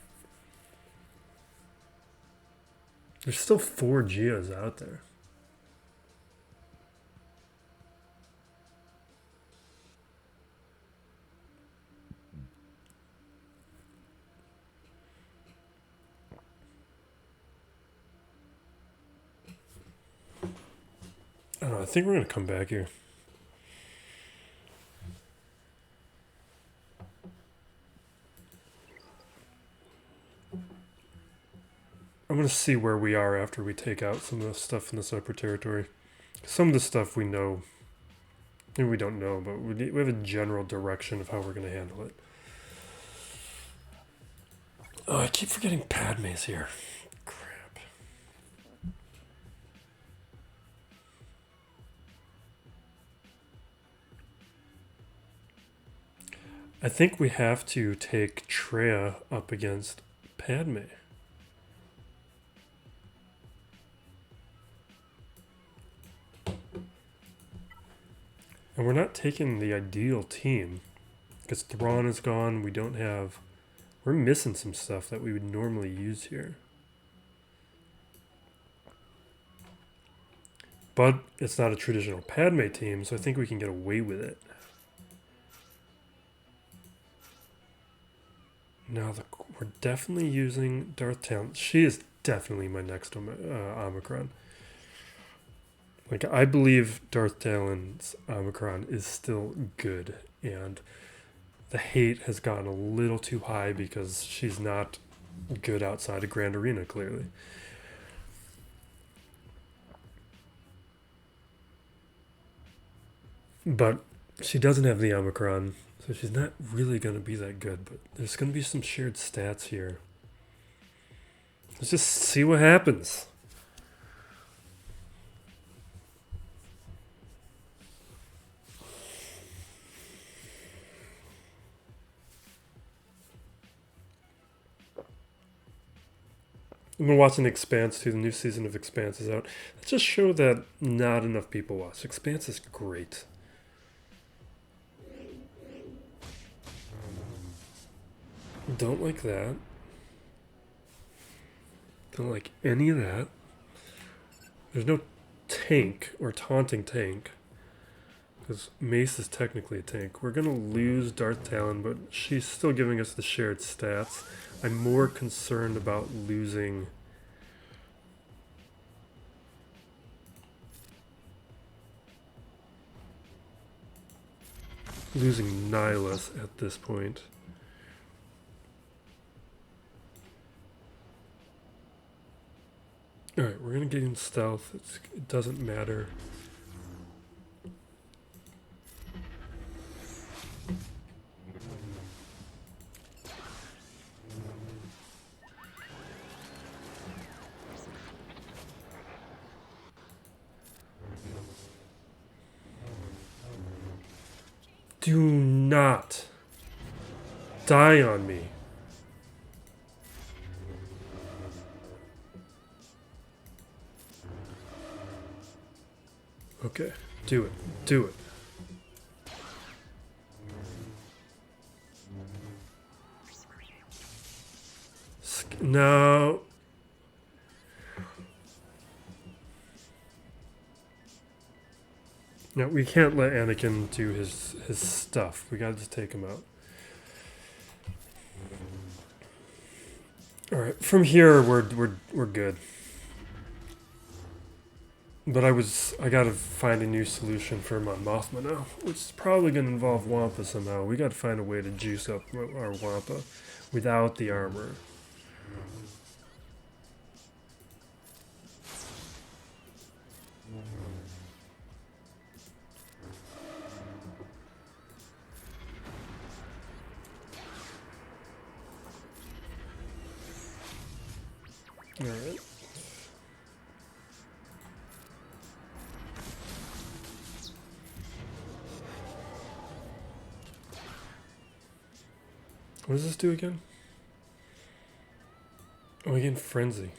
There's still 4 Geos out there. I don't know. I think we're going to come back here. I'm going to see where we are after we take out some of the stuff in this upper territory. Some of the stuff we know. Maybe we don't know, but we have a general direction of how we're going to handle it. Oh, I keep forgetting Padme's here. Crap. I think we have to take Traya up against Padme. And we're not taking the ideal team because Thrawn is gone. We don't have... We're missing some stuff that we would normally use here. But it's not a traditional Padme team, so I think we can get away with it. Now, we're definitely using Darth Talon. She is definitely my next Omicron. Like, I believe Darth Talon's Omicron is still good, and the hate has gotten a little too high because she's not good outside of Grand Arena, clearly. But she doesn't have the Omicron, so she's not really going to be that good. But there's going to be some shared stats here. Let's just see what happens. I've been watching Expanse too. The new season of Expanse is out. It just showed that not enough people watch. Expanse is great. Don't like that. Don't like any of that. There's no tank or taunting tank. Because Mace is technically a tank. We're going to lose Darth Talon, but she's still giving us the shared stats. I'm more concerned about losing Nihilus at this point. Alright, we're going to get in stealth. It doesn't matter. Do not die on me. Okay, do it. Do it. No. No, we can't let Anakin do his stuff. We gotta just take him out. All right, from here we're good. But I gotta find a new solution for Mon Mothma now, which is probably gonna involve Wampa somehow. We gotta find a way to juice up our Wampa without the armor. All right. What does this do again? Oh, again, Frenzy.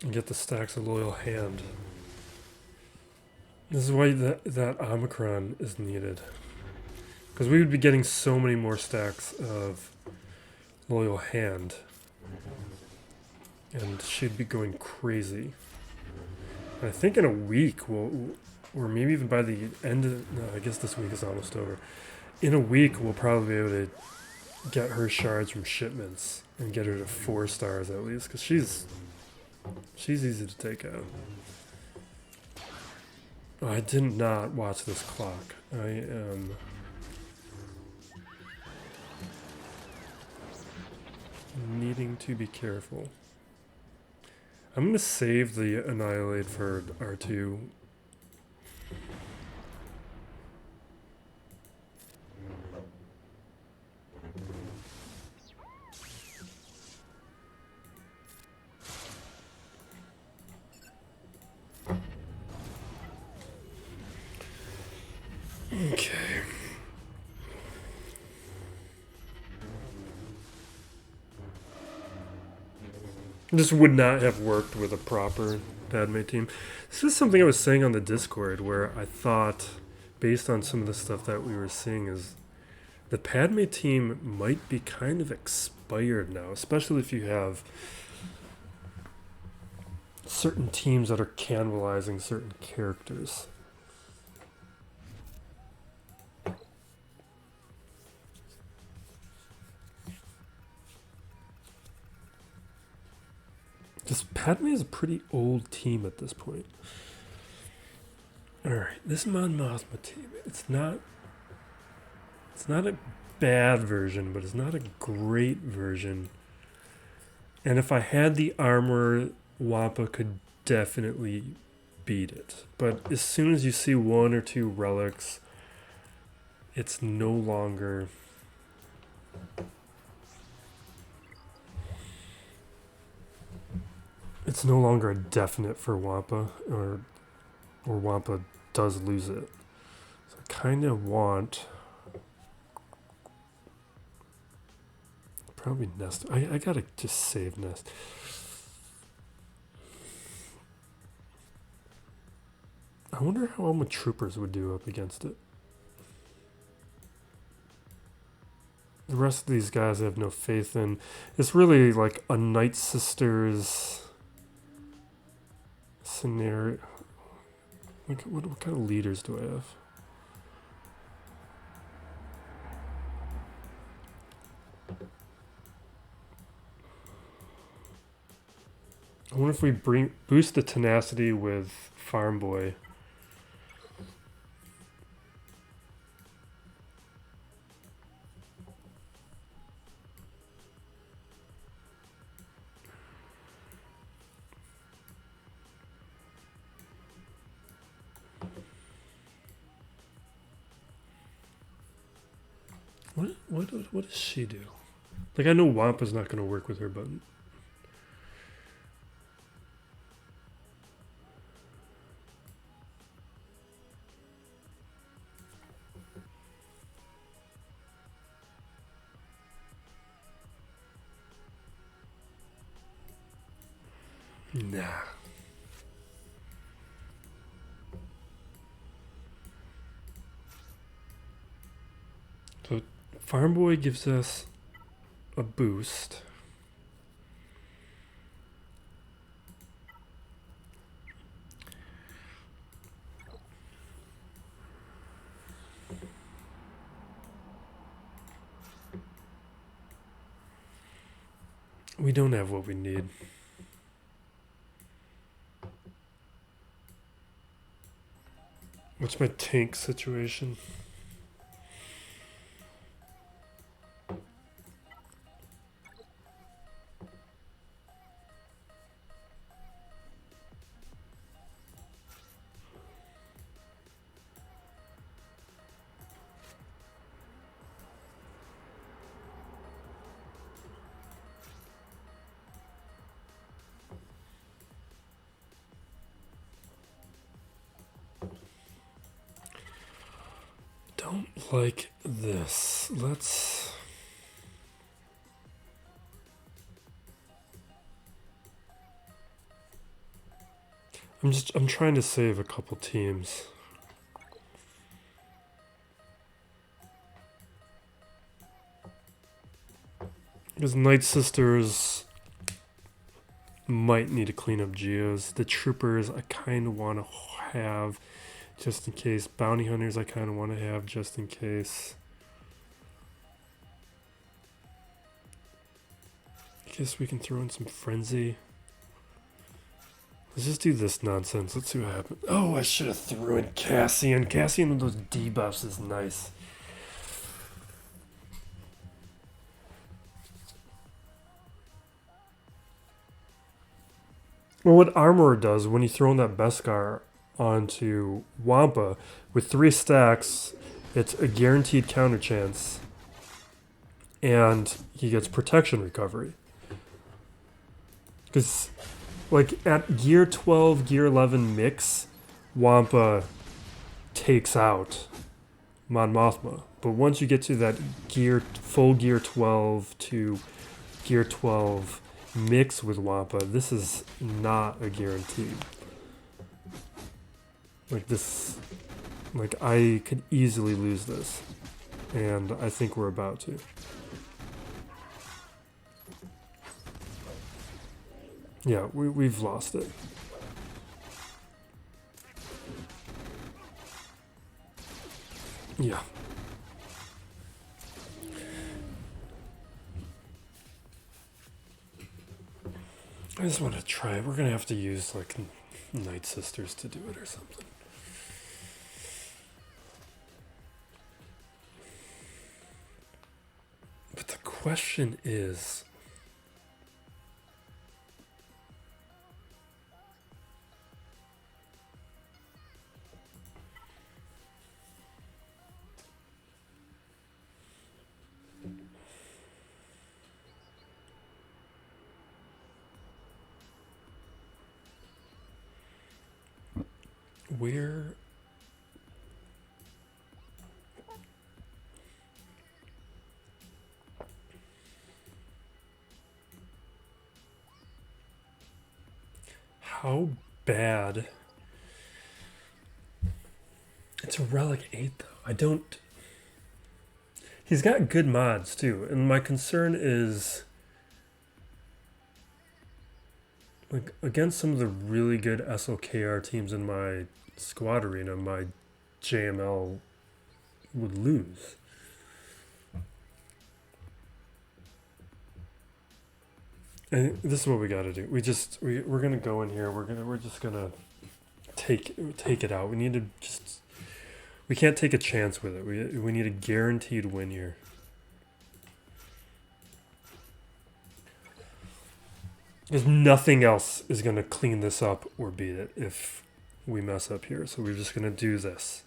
And get the stacks of Loyal Hand. This is why that Omicron is needed. Because we would be getting so many more stacks of Loyal Hand. And she'd be going crazy. And I think in a week, or maybe even by the end of... No, I guess this week is almost over. In a week, we'll probably be able to get her shards from shipments and get her to 4 stars at least. Because she's easy to take out. Oh, I did not watch this clock. I am... needing to be careful. I'm going to save the Annihilate for R2. Okay. This would not have worked with a proper Padme team. This is something I was saying on the Discord where I thought, based on some of the stuff that we were seeing, is the Padme team might be kind of expired now, especially if you have certain teams that are cannibalizing certain characters. Because Padme is a pretty old team at this point. Alright, this Mon Mothma team, it's not a bad version, but it's not a great version. And if I had the armor, Wampa could definitely beat it. But as soon as you see one or two relics, it's no longer... It's no longer a definite for Wampa, or Wampa does lose it. So I kind of want... Probably Nest. I gotta just save Nest. I wonder how my troopers would do up against it. The rest of these guys I have no faith in. It's really like a Night Sisters scenario. What kind of leaders do I have? I wonder if we boost the tenacity with Farm Boy. What does she do? Like, I know Wampa's not going to work with her, but... Nah. So Farm Boy gives us a boost. We don't have what we need. What's my tank situation? Don't like this. Let's... I'm trying to save a couple teams. Because Night Sisters might need to clean up Geos. The Troopers I kind of want to have just in case. Bounty Hunters I kind of want to have just in case. I guess we can throw in some Frenzy. Let's just do this nonsense. Let's see what happens. Oh, I should have threw in Cassian. Cassian with those debuffs is nice. Well, what Armorer does when you throw in that Beskar onto Wampa, with 3 stacks, it's a guaranteed counter chance. And he gets protection recovery. Because... like, at Gear 12, Gear 11 mix, Wampa takes out Mon Mothma. But once you get to that full Gear 12 to Gear 12 mix with Wampa, this is not a guarantee. Like, this... like, I could easily lose this. And I think we're about to. Yeah, we've lost it. I just want to try it. We're going to have to use like Night Sisters to do it or something. But the question is, where how bad? It's a Relic 8 though. I don't. He's got good mods too, and my concern is like against some of the really good SLKR teams in my squad arena, my JML would lose. And this is what we got to do. We're gonna go in here. We're just gonna take it out. We need to just. We can't take a chance with it. We need a guaranteed win here. Because nothing else is going to clean this up or beat it if we mess up here. So we're just going to do this.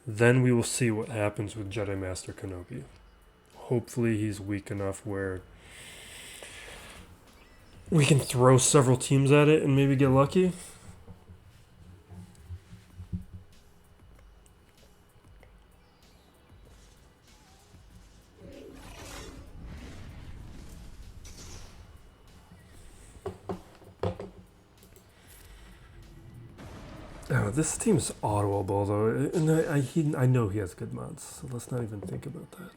Then we will see what happens with Jedi Master Kenobi. Hopefully he's weak enough where we can throw several teams at it and maybe get lucky. Oh, this team's audible though, and I know he has good mods, so let's not even think about that.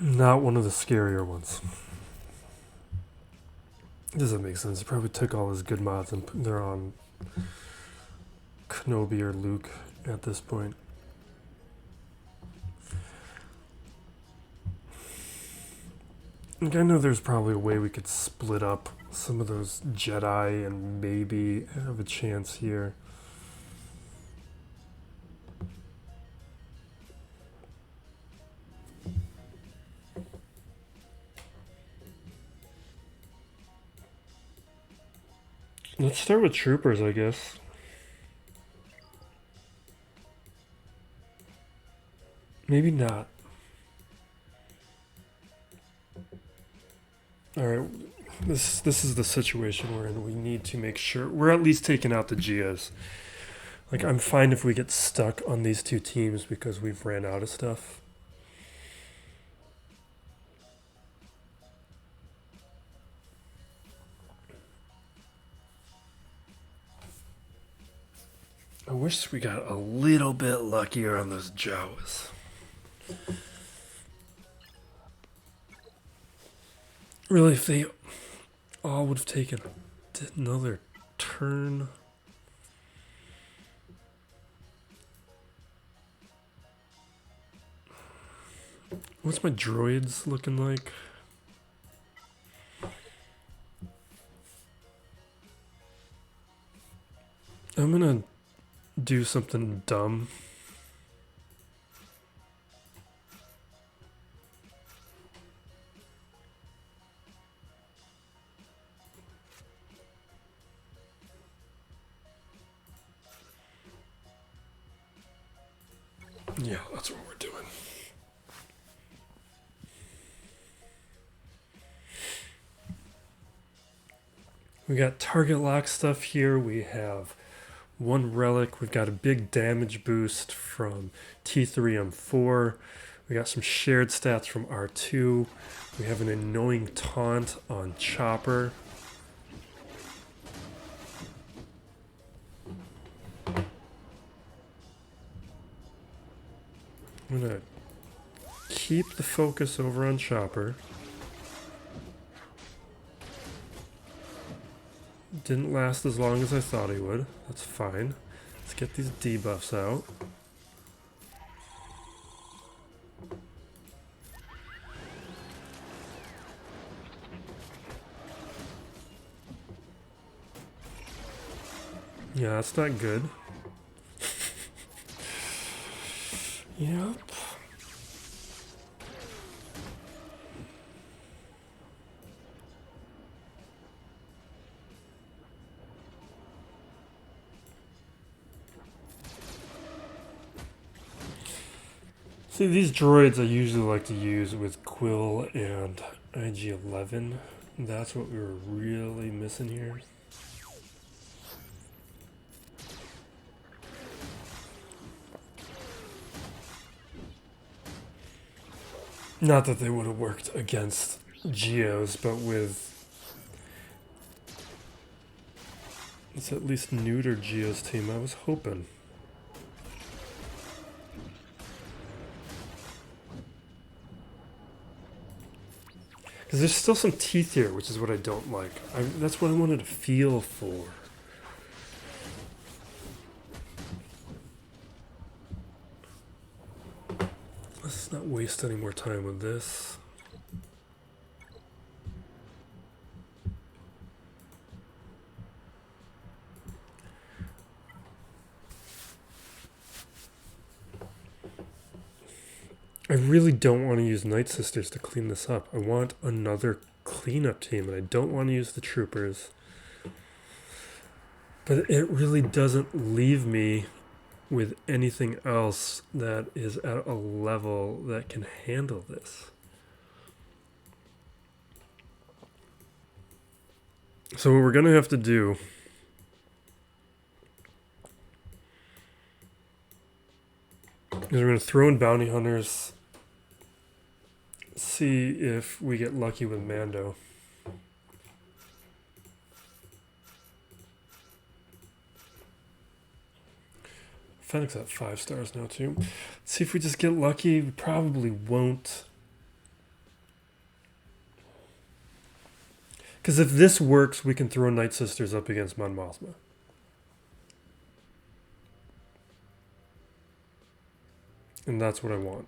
Not one of the scarier ones. Doesn't make sense. He probably took all his good mods and they're on Kenobi or Luke at this point. Like, I know there's probably a way we could split up some of those Jedi and maybe have a chance here. Let's start with troopers, I guess. Maybe not. Alright, this is the situation we're in. We need to make sure we're at least taking out the Geos. Like, I'm fine if we get stuck on these two teams because we've ran out of stuff. I wish we got a little bit luckier on those Jawas. Really, if they all would have taken another turn. What's my droids looking like? I'm gonna do something dumb. Yeah, that's what we're doing. We got target lock stuff here. We have one relic. We've got a big damage boost from T3M4. We got some shared stats from R2. We have an annoying taunt on Chopper. I'm gonna keep the focus over on Chopper. Didn't last as long as I thought he would. That's fine. Let's get these debuffs out. Yeah, that's not good. Yep. See, these droids I usually like to use with Quill and IG11. That's what we were really missing here. Not that they would have worked against Geos, but with... It's at least neuter Geos team, I was hoping. Because there's still some teeth here, which is what I don't like. That's what I wanted to feel for. Let's not waste any more time with this. I really don't want to use Night Sisters to clean this up. I want another cleanup team, and I don't want to use the troopers. But it really doesn't leave me with anything else that is at a level that can handle this. So what we're going to have to do is we're going to throw in bounty hunters, see if we get lucky with Mando. Fennec's at 5 stars now too. Let's see if we just get lucky. We probably won't. Because if this works, we can throw Night Sisters up against Mon Mothma. And that's what I want.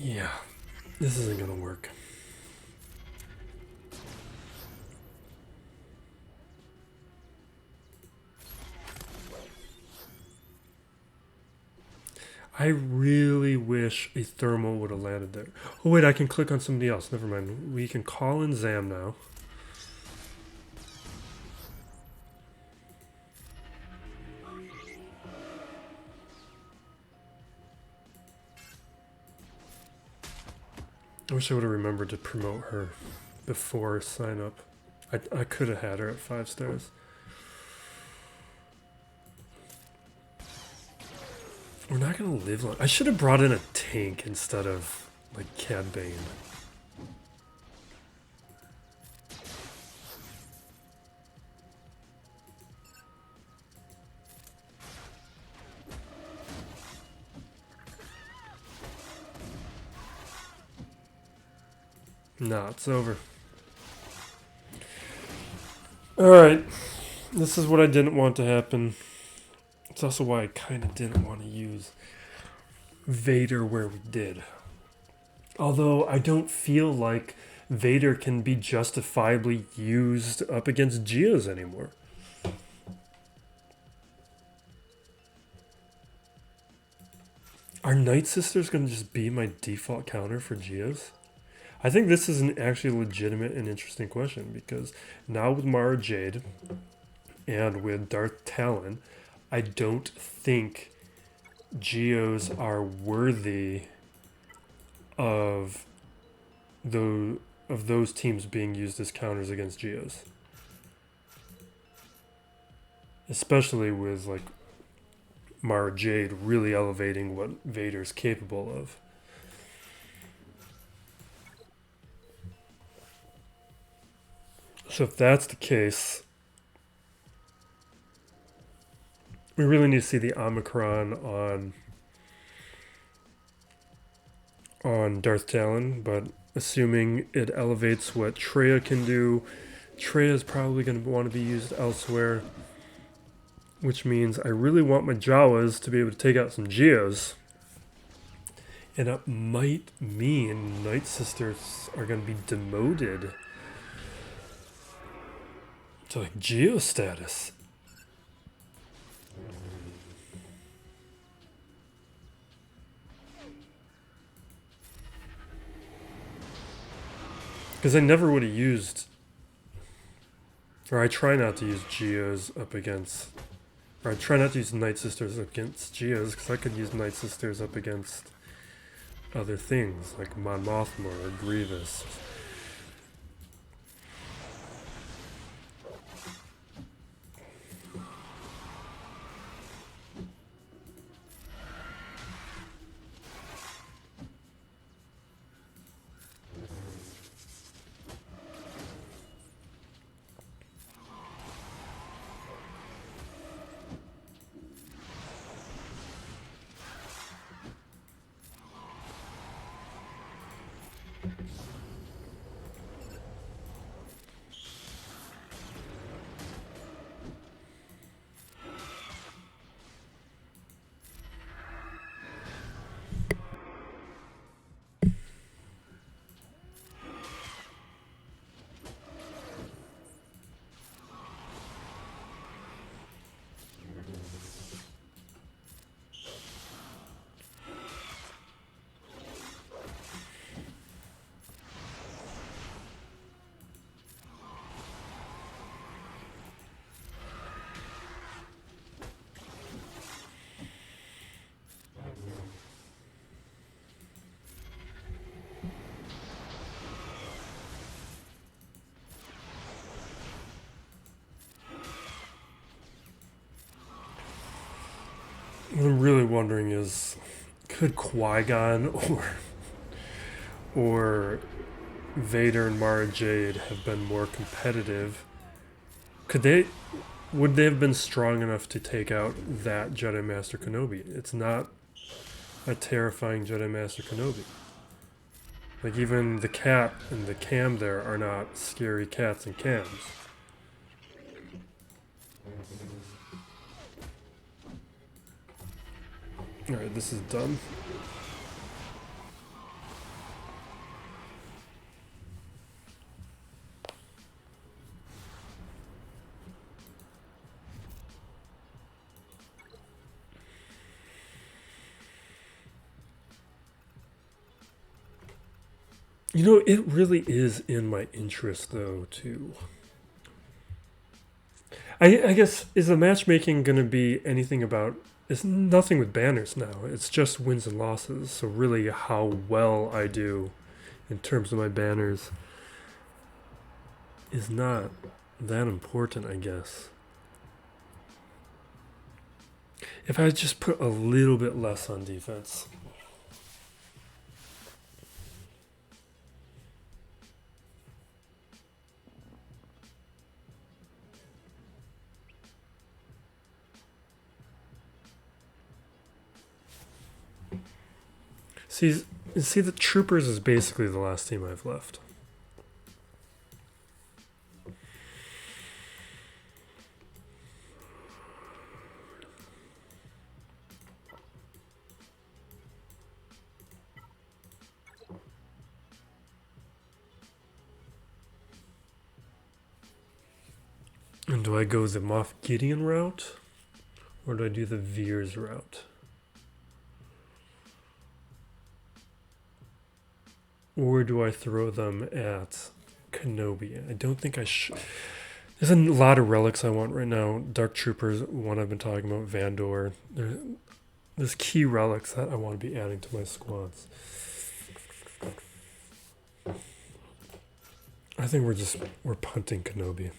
Yeah, this isn't going to work. I really wish a thermal would have landed there. Oh wait, I can click on somebody else. Never mind. We can call in Zam now. I wish I would have remembered to promote her before sign up. I could have had her at 5 stars. We're not going to live long. I should have brought in a tank instead of, like, Cad Bane. No, it's over. Alright. This is what I didn't want to happen. It's also why I kind of didn't want to use Vader where we did. Although I don't feel like Vader can be justifiably used up against Geos anymore. Are Night Sisters going to just be my default counter for Geos? I think this is an actually legitimate and interesting question, because now with Mara Jade and with Darth Talon, I don't think Geos are worthy of those teams being used as counters against Geos. Especially with like Mara Jade really elevating what Vader's capable of. So if that's the case, we really need to see the Omicron on Darth Talon, but assuming it elevates what Traya can do, Traya is probably going to want to be used elsewhere, which means I really want my Jawas to be able to take out some Geos. And it might mean Night Sisters are going to be demoted to like Geo status. Because I never would have used, or I try not to use Geos up against, or I try not to use Night Sisters against Geos, because I could use Night Sisters up against other things, like Mon Mothma or Grievous. What I'm really wondering is, could Qui-Gon or Vader and Mara Jade have been more competitive? Would they have been strong enough to take out that Jedi Master Kenobi? It's not a terrifying Jedi Master Kenobi. Like, even the cat and the cam there are not scary cats and cams. Alright, this is done. You know, it really is in my interest, though, to... I guess, is the matchmaking going to be anything about... It's nothing with banners now. It's just wins and losses. So really how well I do in terms of my banners is not that important, I guess. If I just put a little bit less on defense... See, the Troopers is basically the last team I've left. Do I go the Moff Gideon route? Or do I do the Veers route? Or do I throw them at Kenobi? I don't think I should. There's a lot of relics I want right now. Dark Troopers, one I've been talking about, Vandor. There's key relics that I want to be adding to my squads. I think we're punting Kenobi.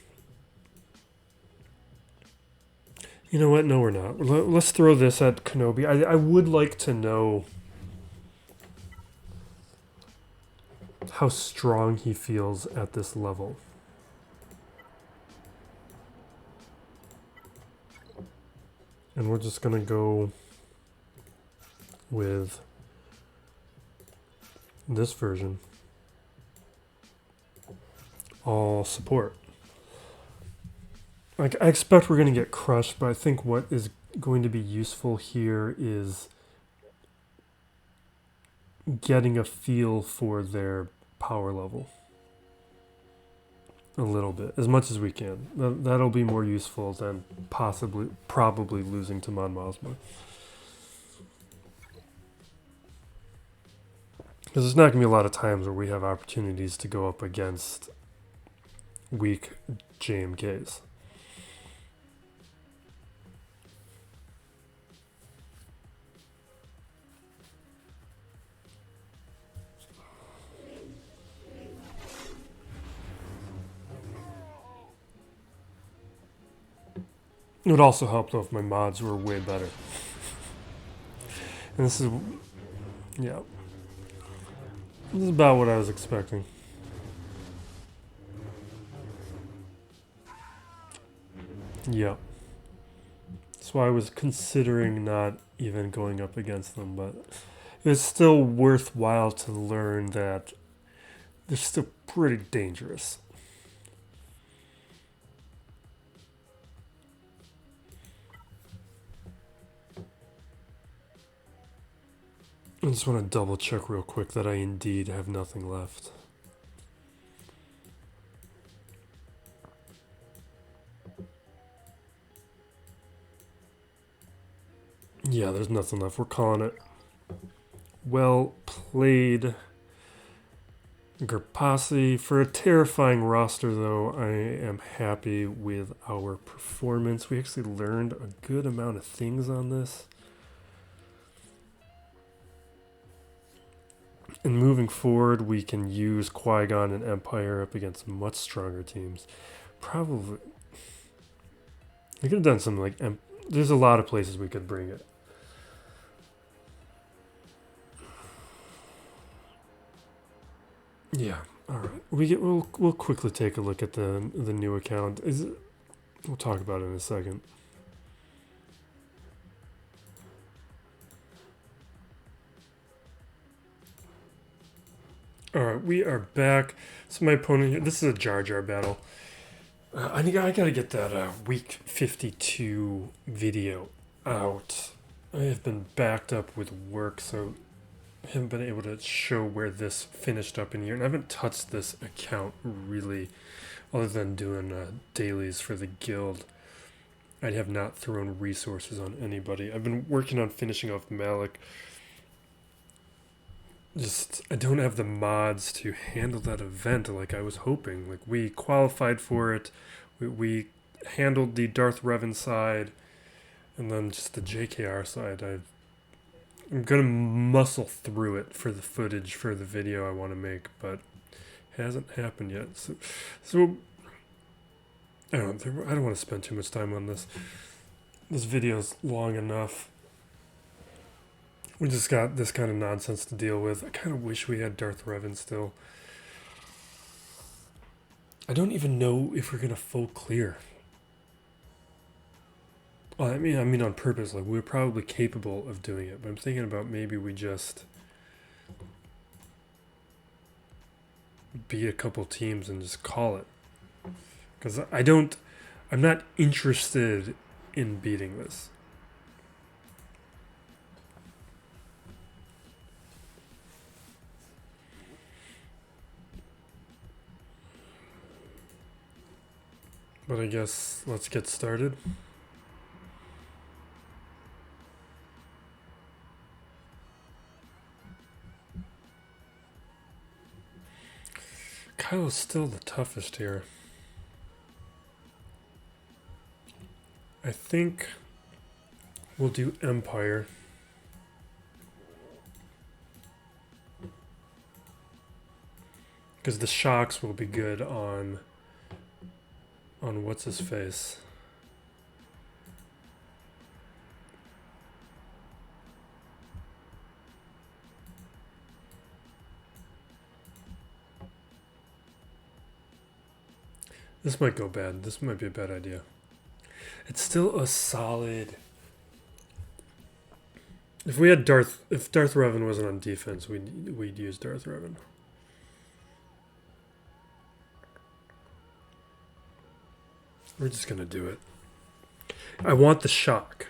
You know what? No, we're not. Let's throw this at Kenobi. I would like to know how strong he feels at this level. And we're just going to go with this version. All support. Like, I expect we're going to get crushed, but I think what is going to be useful here is getting a feel for their power level. A little bit, as much as we can. That'll be more useful than probably losing to Mon Mothma. Because there's not going to be a lot of times where we have opportunities to go up against weak JMKs. It would also help though if my mods were way better. And this is, yeah. This is about what I was expecting. Yeah. That's why I was considering not even going up against them, but it's still worthwhile to learn that they're still pretty dangerous. I just want to double check real quick that I indeed have nothing left. Yeah, there's nothing left. We're calling it. Well played, Gerpasi. For a terrifying roster, though, I am happy with our performance. We actually learned a good amount of things on this. And moving forward, we can use Qui-Gon and Empire up against much stronger teams. Probably. We could have done some, like, there's a lot of places we could bring it. Yeah, all right. We'll quickly take a look at the new account. We'll talk about it in a second. All right, we are back. So my opponent here. This is a Jar Jar battle. I gotta get that week 52 video out. I have been backed up with work, so I haven't been able to show where this finished up in here. And I haven't touched this account really, other than doing dailies for the guild. I have not thrown resources on anybody. I've been working on finishing off Malik. I don't have the mods to handle that event like I was hoping. Like, we qualified for it. We handled the Darth Revan side, and then just the JKR side. I'm going to muscle through it for the footage for the video I want to make, but it hasn't happened yet. So I don't want to spend too much time on this. This video's long enough. We just got this kind of nonsense to deal with. I kind of wish we had Darth Revan still. I don't even know if we're going to full clear. Well, I mean on purpose. Like, we're probably capable of doing it, but I'm thinking about maybe we just beat a couple teams and just call it. Because I'm not interested in beating this. But I guess let's get started. Kylo's still the toughest here. I think we'll do Empire. Because the shocks will be good on what's his face. This might go bad. This might be a bad idea. It's still a solid. If we had Darth Revan wasn't on defense, we'd use Darth Revan. We're just gonna do it. I want the shock.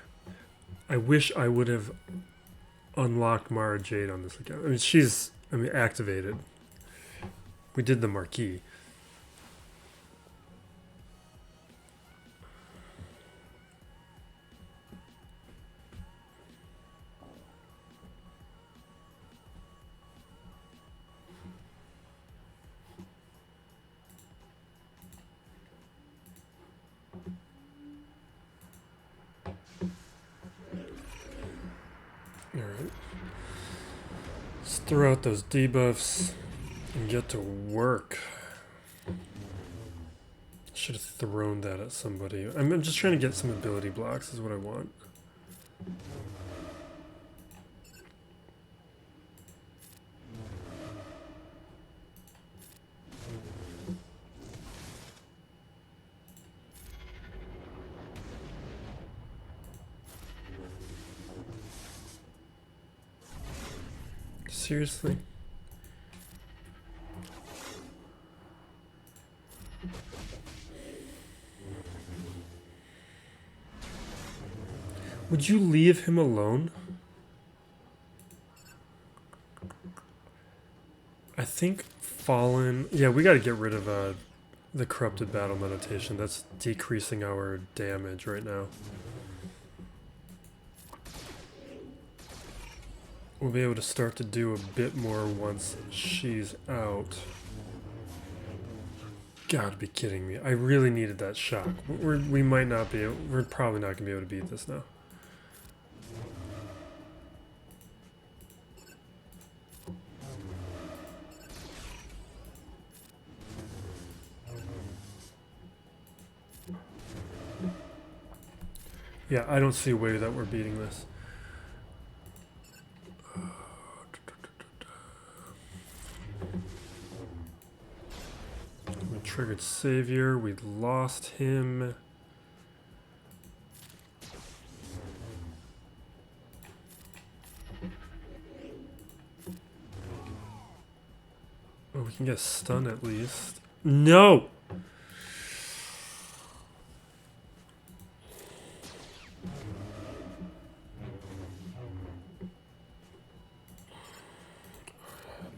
I wish I would have unlocked Mara Jade on this account. I mean, activated. We did the marquee. Alright. Let's throw out those debuffs and get to work. Should have thrown that at somebody. I'm just trying to get some ability blocks is what I want. Seriously? Would you leave him alone? I think Fallen... Yeah, we gotta get rid of the Corrupted Battle Meditation. That's decreasing our damage right now. We'll be able to start to do a bit more once she's out. Gotta be kidding me. I really needed that shock. We might not be able, we're probably not gonna be able to beat this now. Yeah, I don't see a way that we're beating this. We triggered Savior. We lost him. Oh, we can get stun at least. No!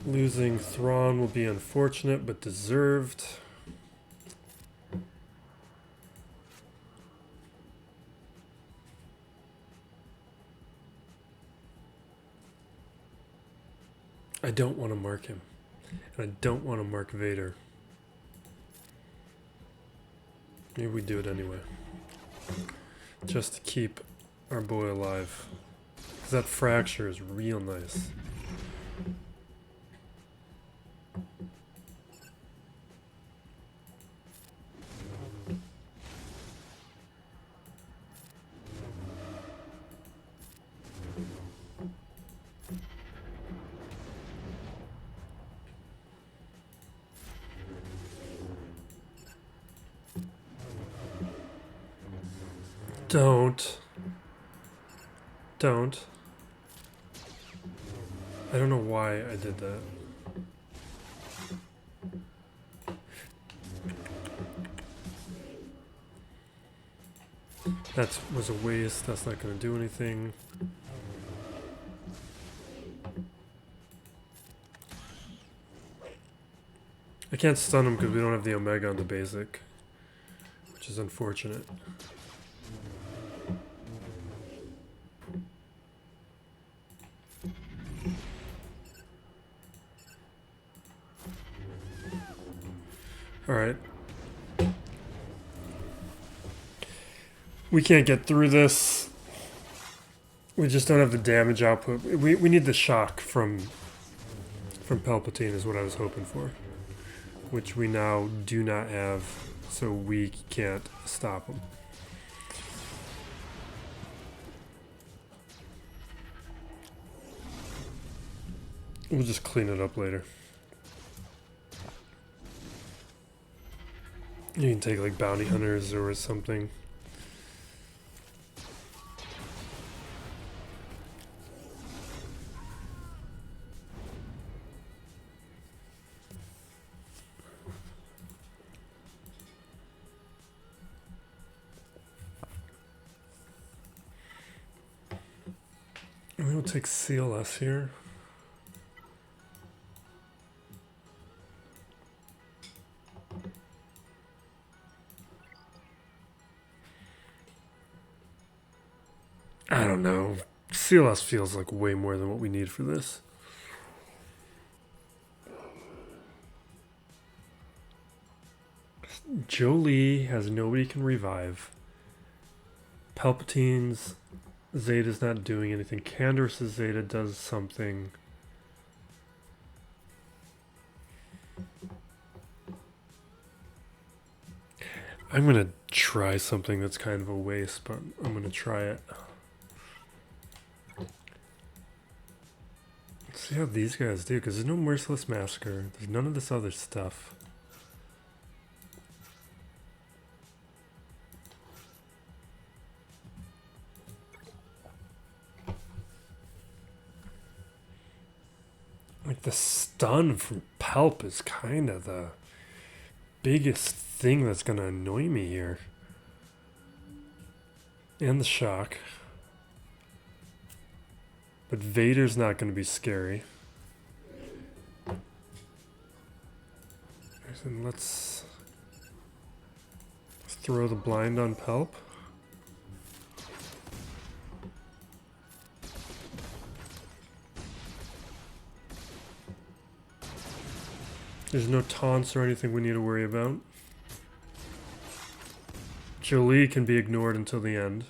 Losing Thrawn will be unfortunate, but deserved. I don't want to mark him. And I don't want to mark Vader. Maybe we do it anyway. Just to keep our boy alive. Because that fracture is real nice. Don't. I don't know why I did that. That was a waste. That's not going to do anything. I can't stun him because we don't have the Omega on the basic. which is unfortunate. All right. We can't get through this. We just don't have the damage output. We need the shock from Palpatine is what I was hoping for, which we now do not have, so we can't stop him. We'll just clean it up later. You can take like bounty hunters or something. We'll take CLS here. I don't know. CLS feels like way more than what we need for this. Jolie has nobody can revive. Palpatine's Zeta's not doing anything. Canderous' Zeta does something. I'm going to try something that's kind of a waste, but I'm going to try it. Let's see how these guys do, because there's no Merciless Massacre. There's none of this other stuff. Like the stun from Palp is kind of the biggest thing that's going to annoy me here. And the shock. But Vader's not going to be scary. And let's throw the blind on Palp. There's no taunts or anything we need to worry about. Jolie can be ignored until the end.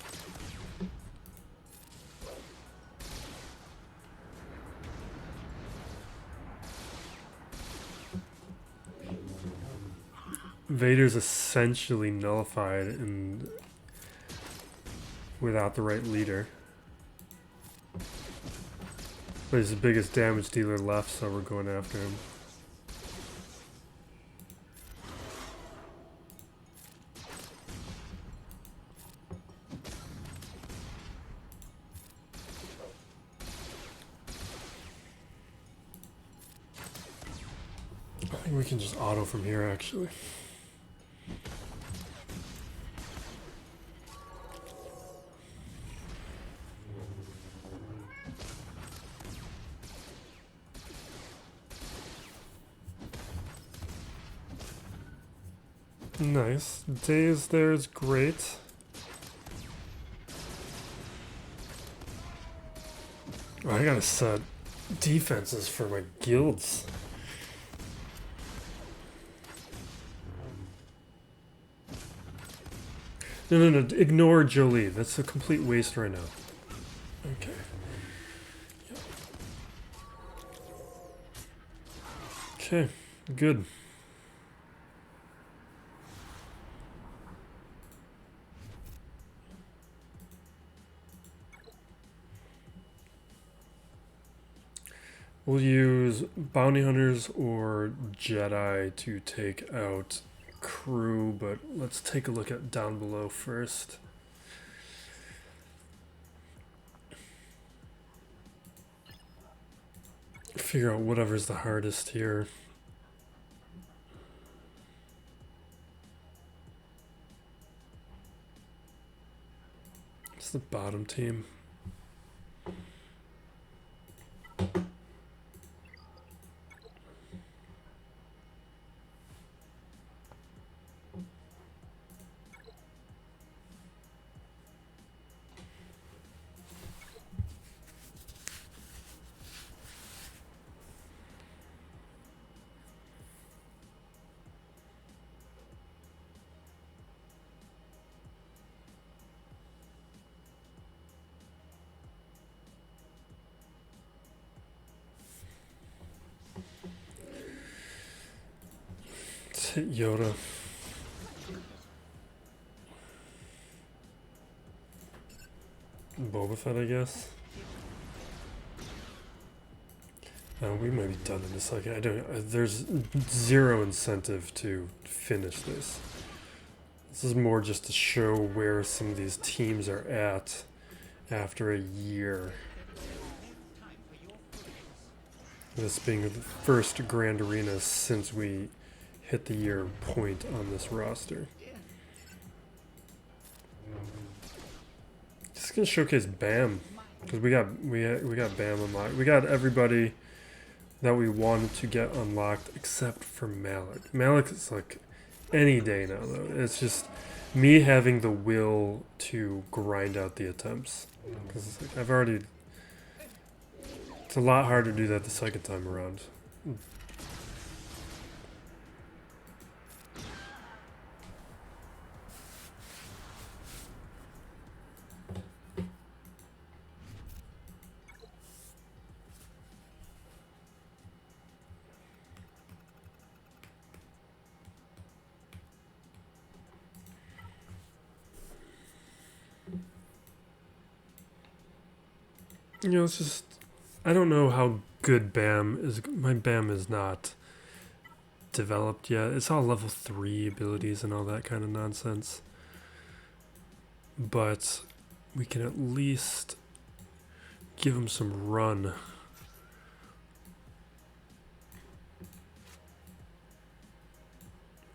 Vader's essentially nullified and without the right leader. But he's the biggest damage dealer left, so we're going after him. I think we can just auto from here, actually. Nice. Daze there is great. Oh, I gotta set defenses for my guilds. No. Ignore Jolie. That's a complete waste right now. Okay. Yep. Okay. Good. We'll use bounty hunters or Jedi to take out crew, but let's take a look at down below first. Figure out whatever's the hardest here. It's the bottom team. hit Yoda. Boba Fett, I guess. We might be done in a second. I don't. There's zero incentive to finish this. This is more just to show where some of these teams are at after a year. This being the first Grand Arena since we hit the year point on this roster. Just gonna showcase Bam because we got Bam unlocked. We got everybody that we wanted to get unlocked except for Malik. Malik is like any day now though. It's just me having the will to grind out the attempts because I've already. It's a lot harder to do that the second time around. You know, it's just, I don't know how good Bam is. My Bam is not developed yet. It's all level 3 abilities and all that kind of nonsense. But we can at least give him some run.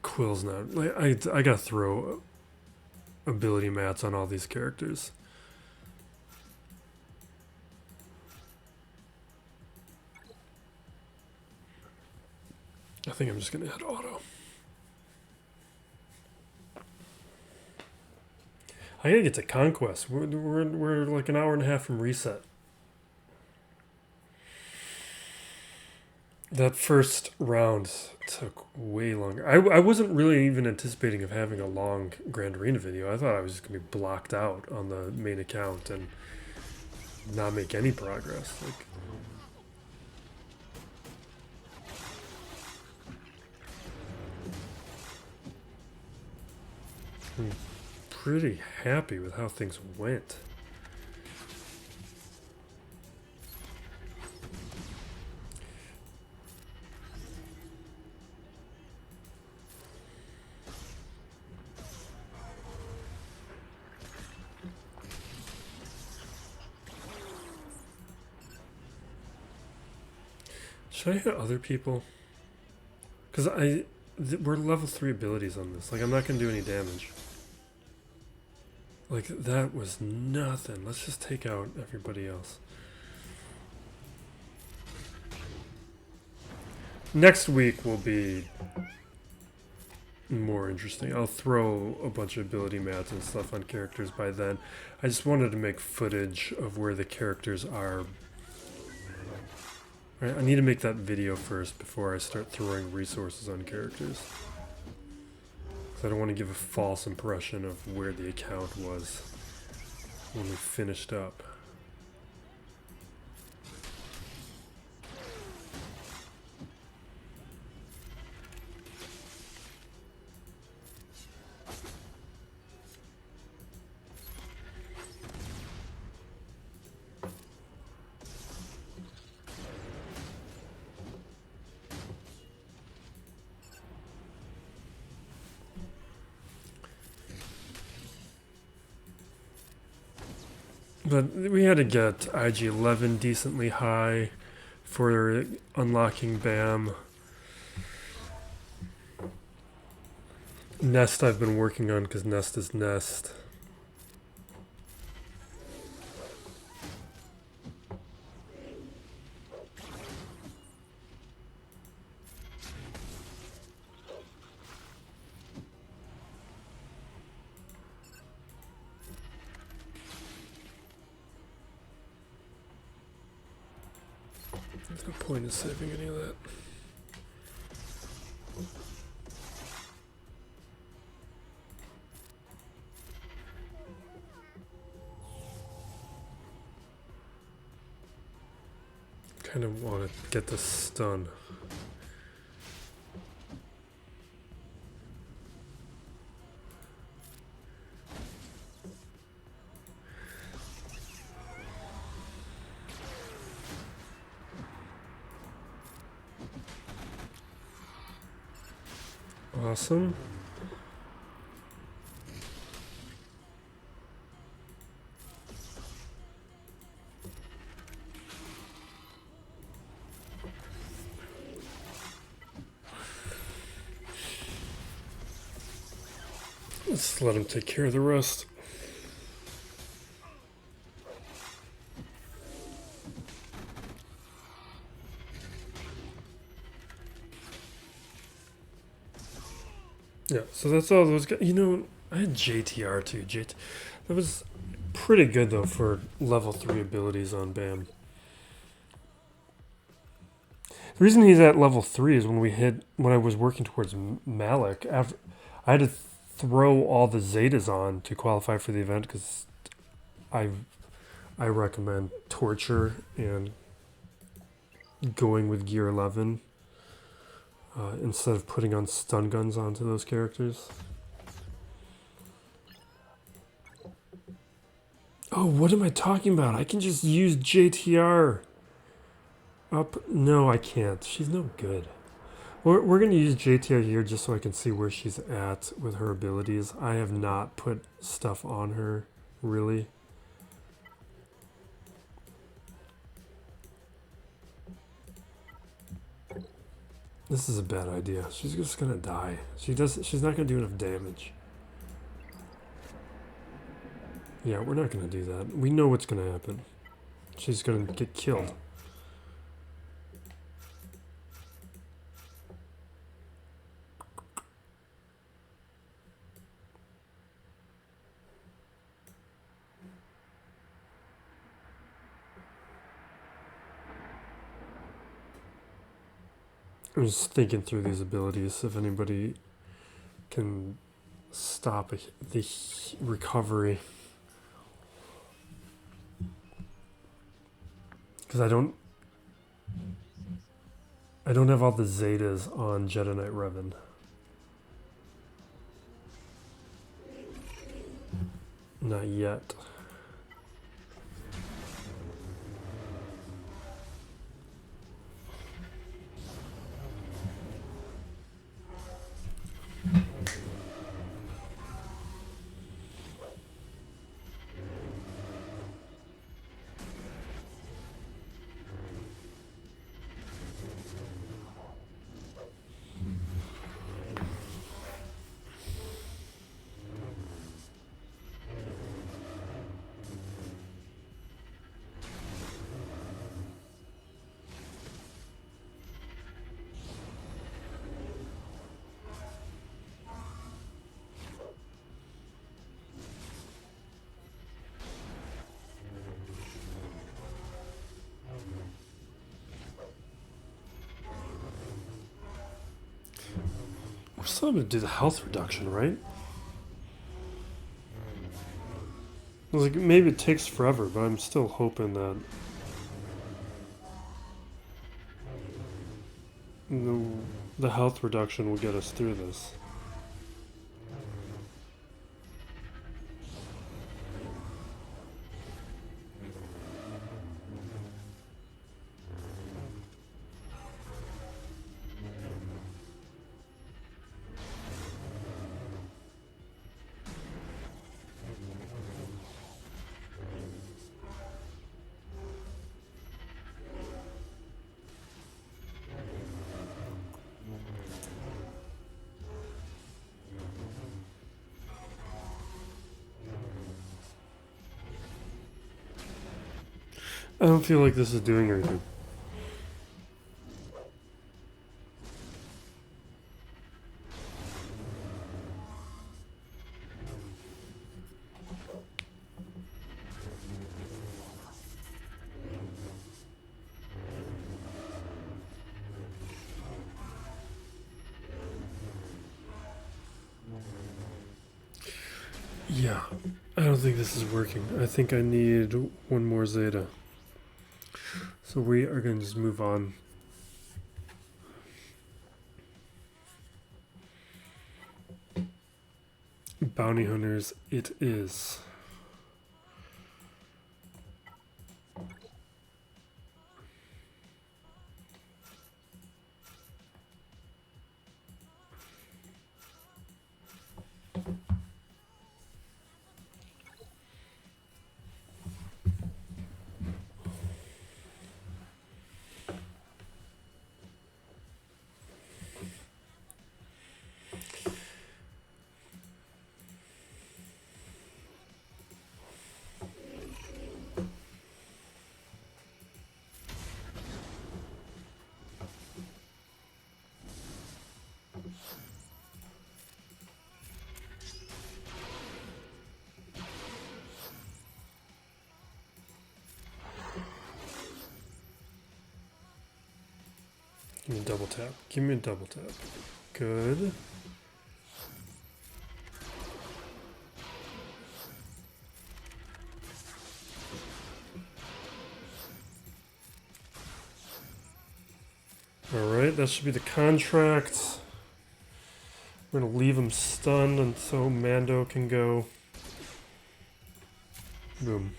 Quill's not. Like, I gotta throw ability mats on all these characters. I think I'm just gonna hit auto. I gotta get to Conquest. We're like an hour and a half from reset. That first round took way longer. I wasn't really even anticipating of having a long Grand Arena video. I thought I was just gonna be blocked out on the main account and not make any progress. Like. I'm pretty happy with how things went. Should I hit other people? Because we're level 3 abilities on this. Like, I'm not going to do any damage. Like, that was nothing. Let's just take out everybody else. Next week will be more interesting. I'll throw a bunch of ability mats and stuff on characters by then. I just wanted to make footage of where the characters are. Right, I need to make that video first before I start throwing resources on characters. I don't want to give a false impression of where the account was when we finished up. But we had to get IG11 decently high for unlocking BAM. Nest I've been working on because Nest is Nest. There's no point in saving any of that. Kind of want to get this stun. Awesome. Let's let him take care of the rest. Yeah, so that's all those guys. You know, I had JTR too. That was pretty good though for level 3 abilities on Bam. The reason he's at level 3 is when I was working towards Malik, after I had to throw all the Zetas on to qualify for the event because I recommend Torture and going with Gear 11 instead of putting on stun guns onto those characters. Oh, what am I talking about? I can just use JTR. Up? No, I can't. She's no good. We're going to use JTR here just so I can see where she's at with her abilities. I have not put stuff on her, really. This is a bad idea. She's just going to die. She's not going to do enough damage. Yeah, we're not going to do that. We know what's going to happen. She's going to get killed. I'm just thinking through these abilities. If anybody can stop the recovery. Because I don't have all the Zetas on Jedi Knight Revan. Not yet. We're still going to do the health reduction, right? I was like, maybe it takes forever, but I'm still hoping that the health reduction will get us through this. I don't feel like this is doing anything. Yeah, I don't think this is working. I think I need one more Zeta. So we are going to just move on. Bounty hunters, it is. me a double tap. Give me a double tap. Good. Alright, that should be the contract. We're going to leave him stunned until Mando can go. Boom.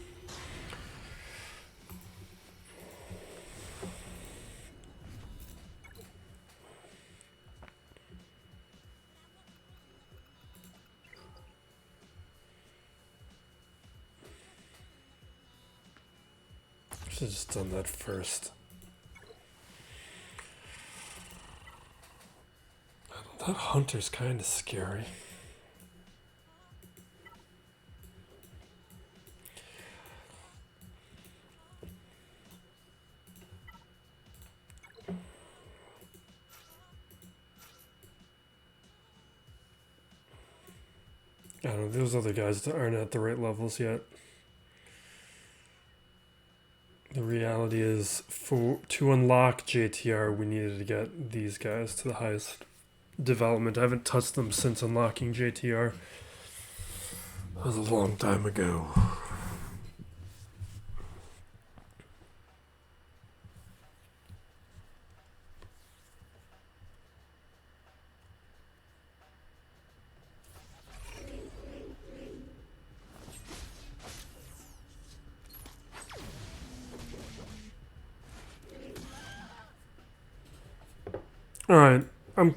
Should have just done that first. That hunter's kind of scary. I don't know, those other guys aren't at the right levels yet. The reality is, to unlock JTR, we needed to get these guys to the highest development. I haven't touched them since unlocking JTR. That was a long time ago. Alright, I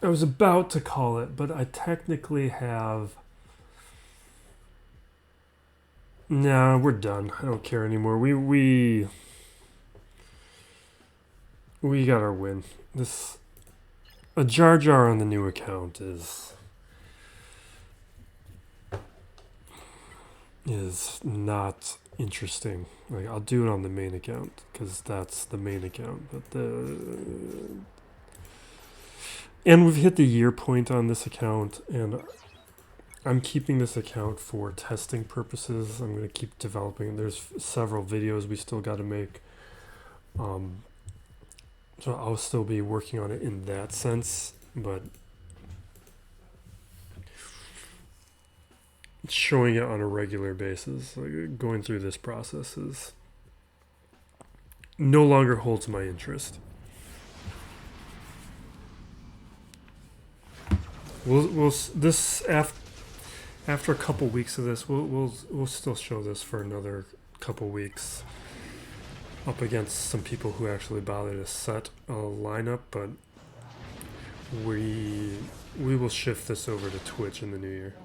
was about to call it, but I technically have... Nah, we're done. I don't care anymore. We got our win. A Jar Jar on the new account is not interesting. Like, I'll do it on the main account because that's the main account, but and we've hit the year point on this account, and I'm keeping this account for testing purposes. I'm going to keep developing. There's several videos we still got to make. So I'll still be working on it in that sense, but showing it on a regular basis, like going through this process, is no longer holds my interest. We'll after a couple weeks of this, we'll still show this for another couple weeks up against some people who actually bother to set a lineup, but we will shift this over to Twitch in the new year.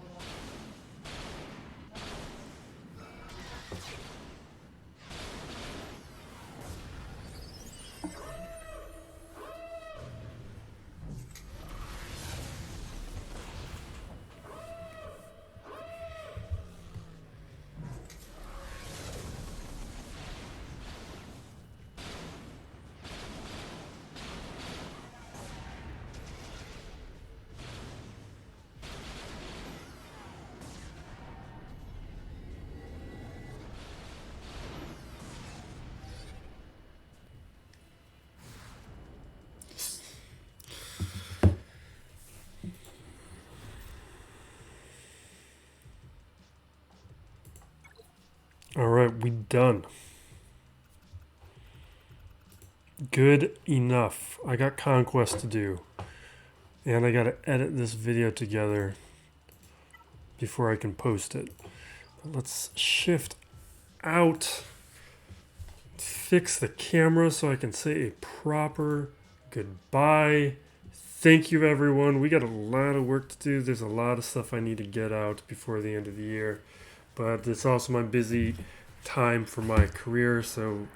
Alright, we done. Good enough. I got Conquest to do. And I gotta edit this video together before I can post it. Let's shift out. Fix the camera so I can say a proper goodbye. Thank you, everyone. We got a lot of work to do. There's a lot of stuff I need to get out before the end of the year. But it's also my busy time for my career, so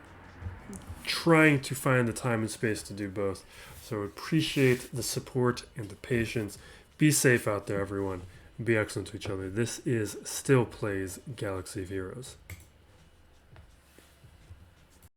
trying to find the time and space to do both. So appreciate the support and the patience. Be safe out there, everyone. Be excellent to each other. This is Still Plays Galaxy of Heroes.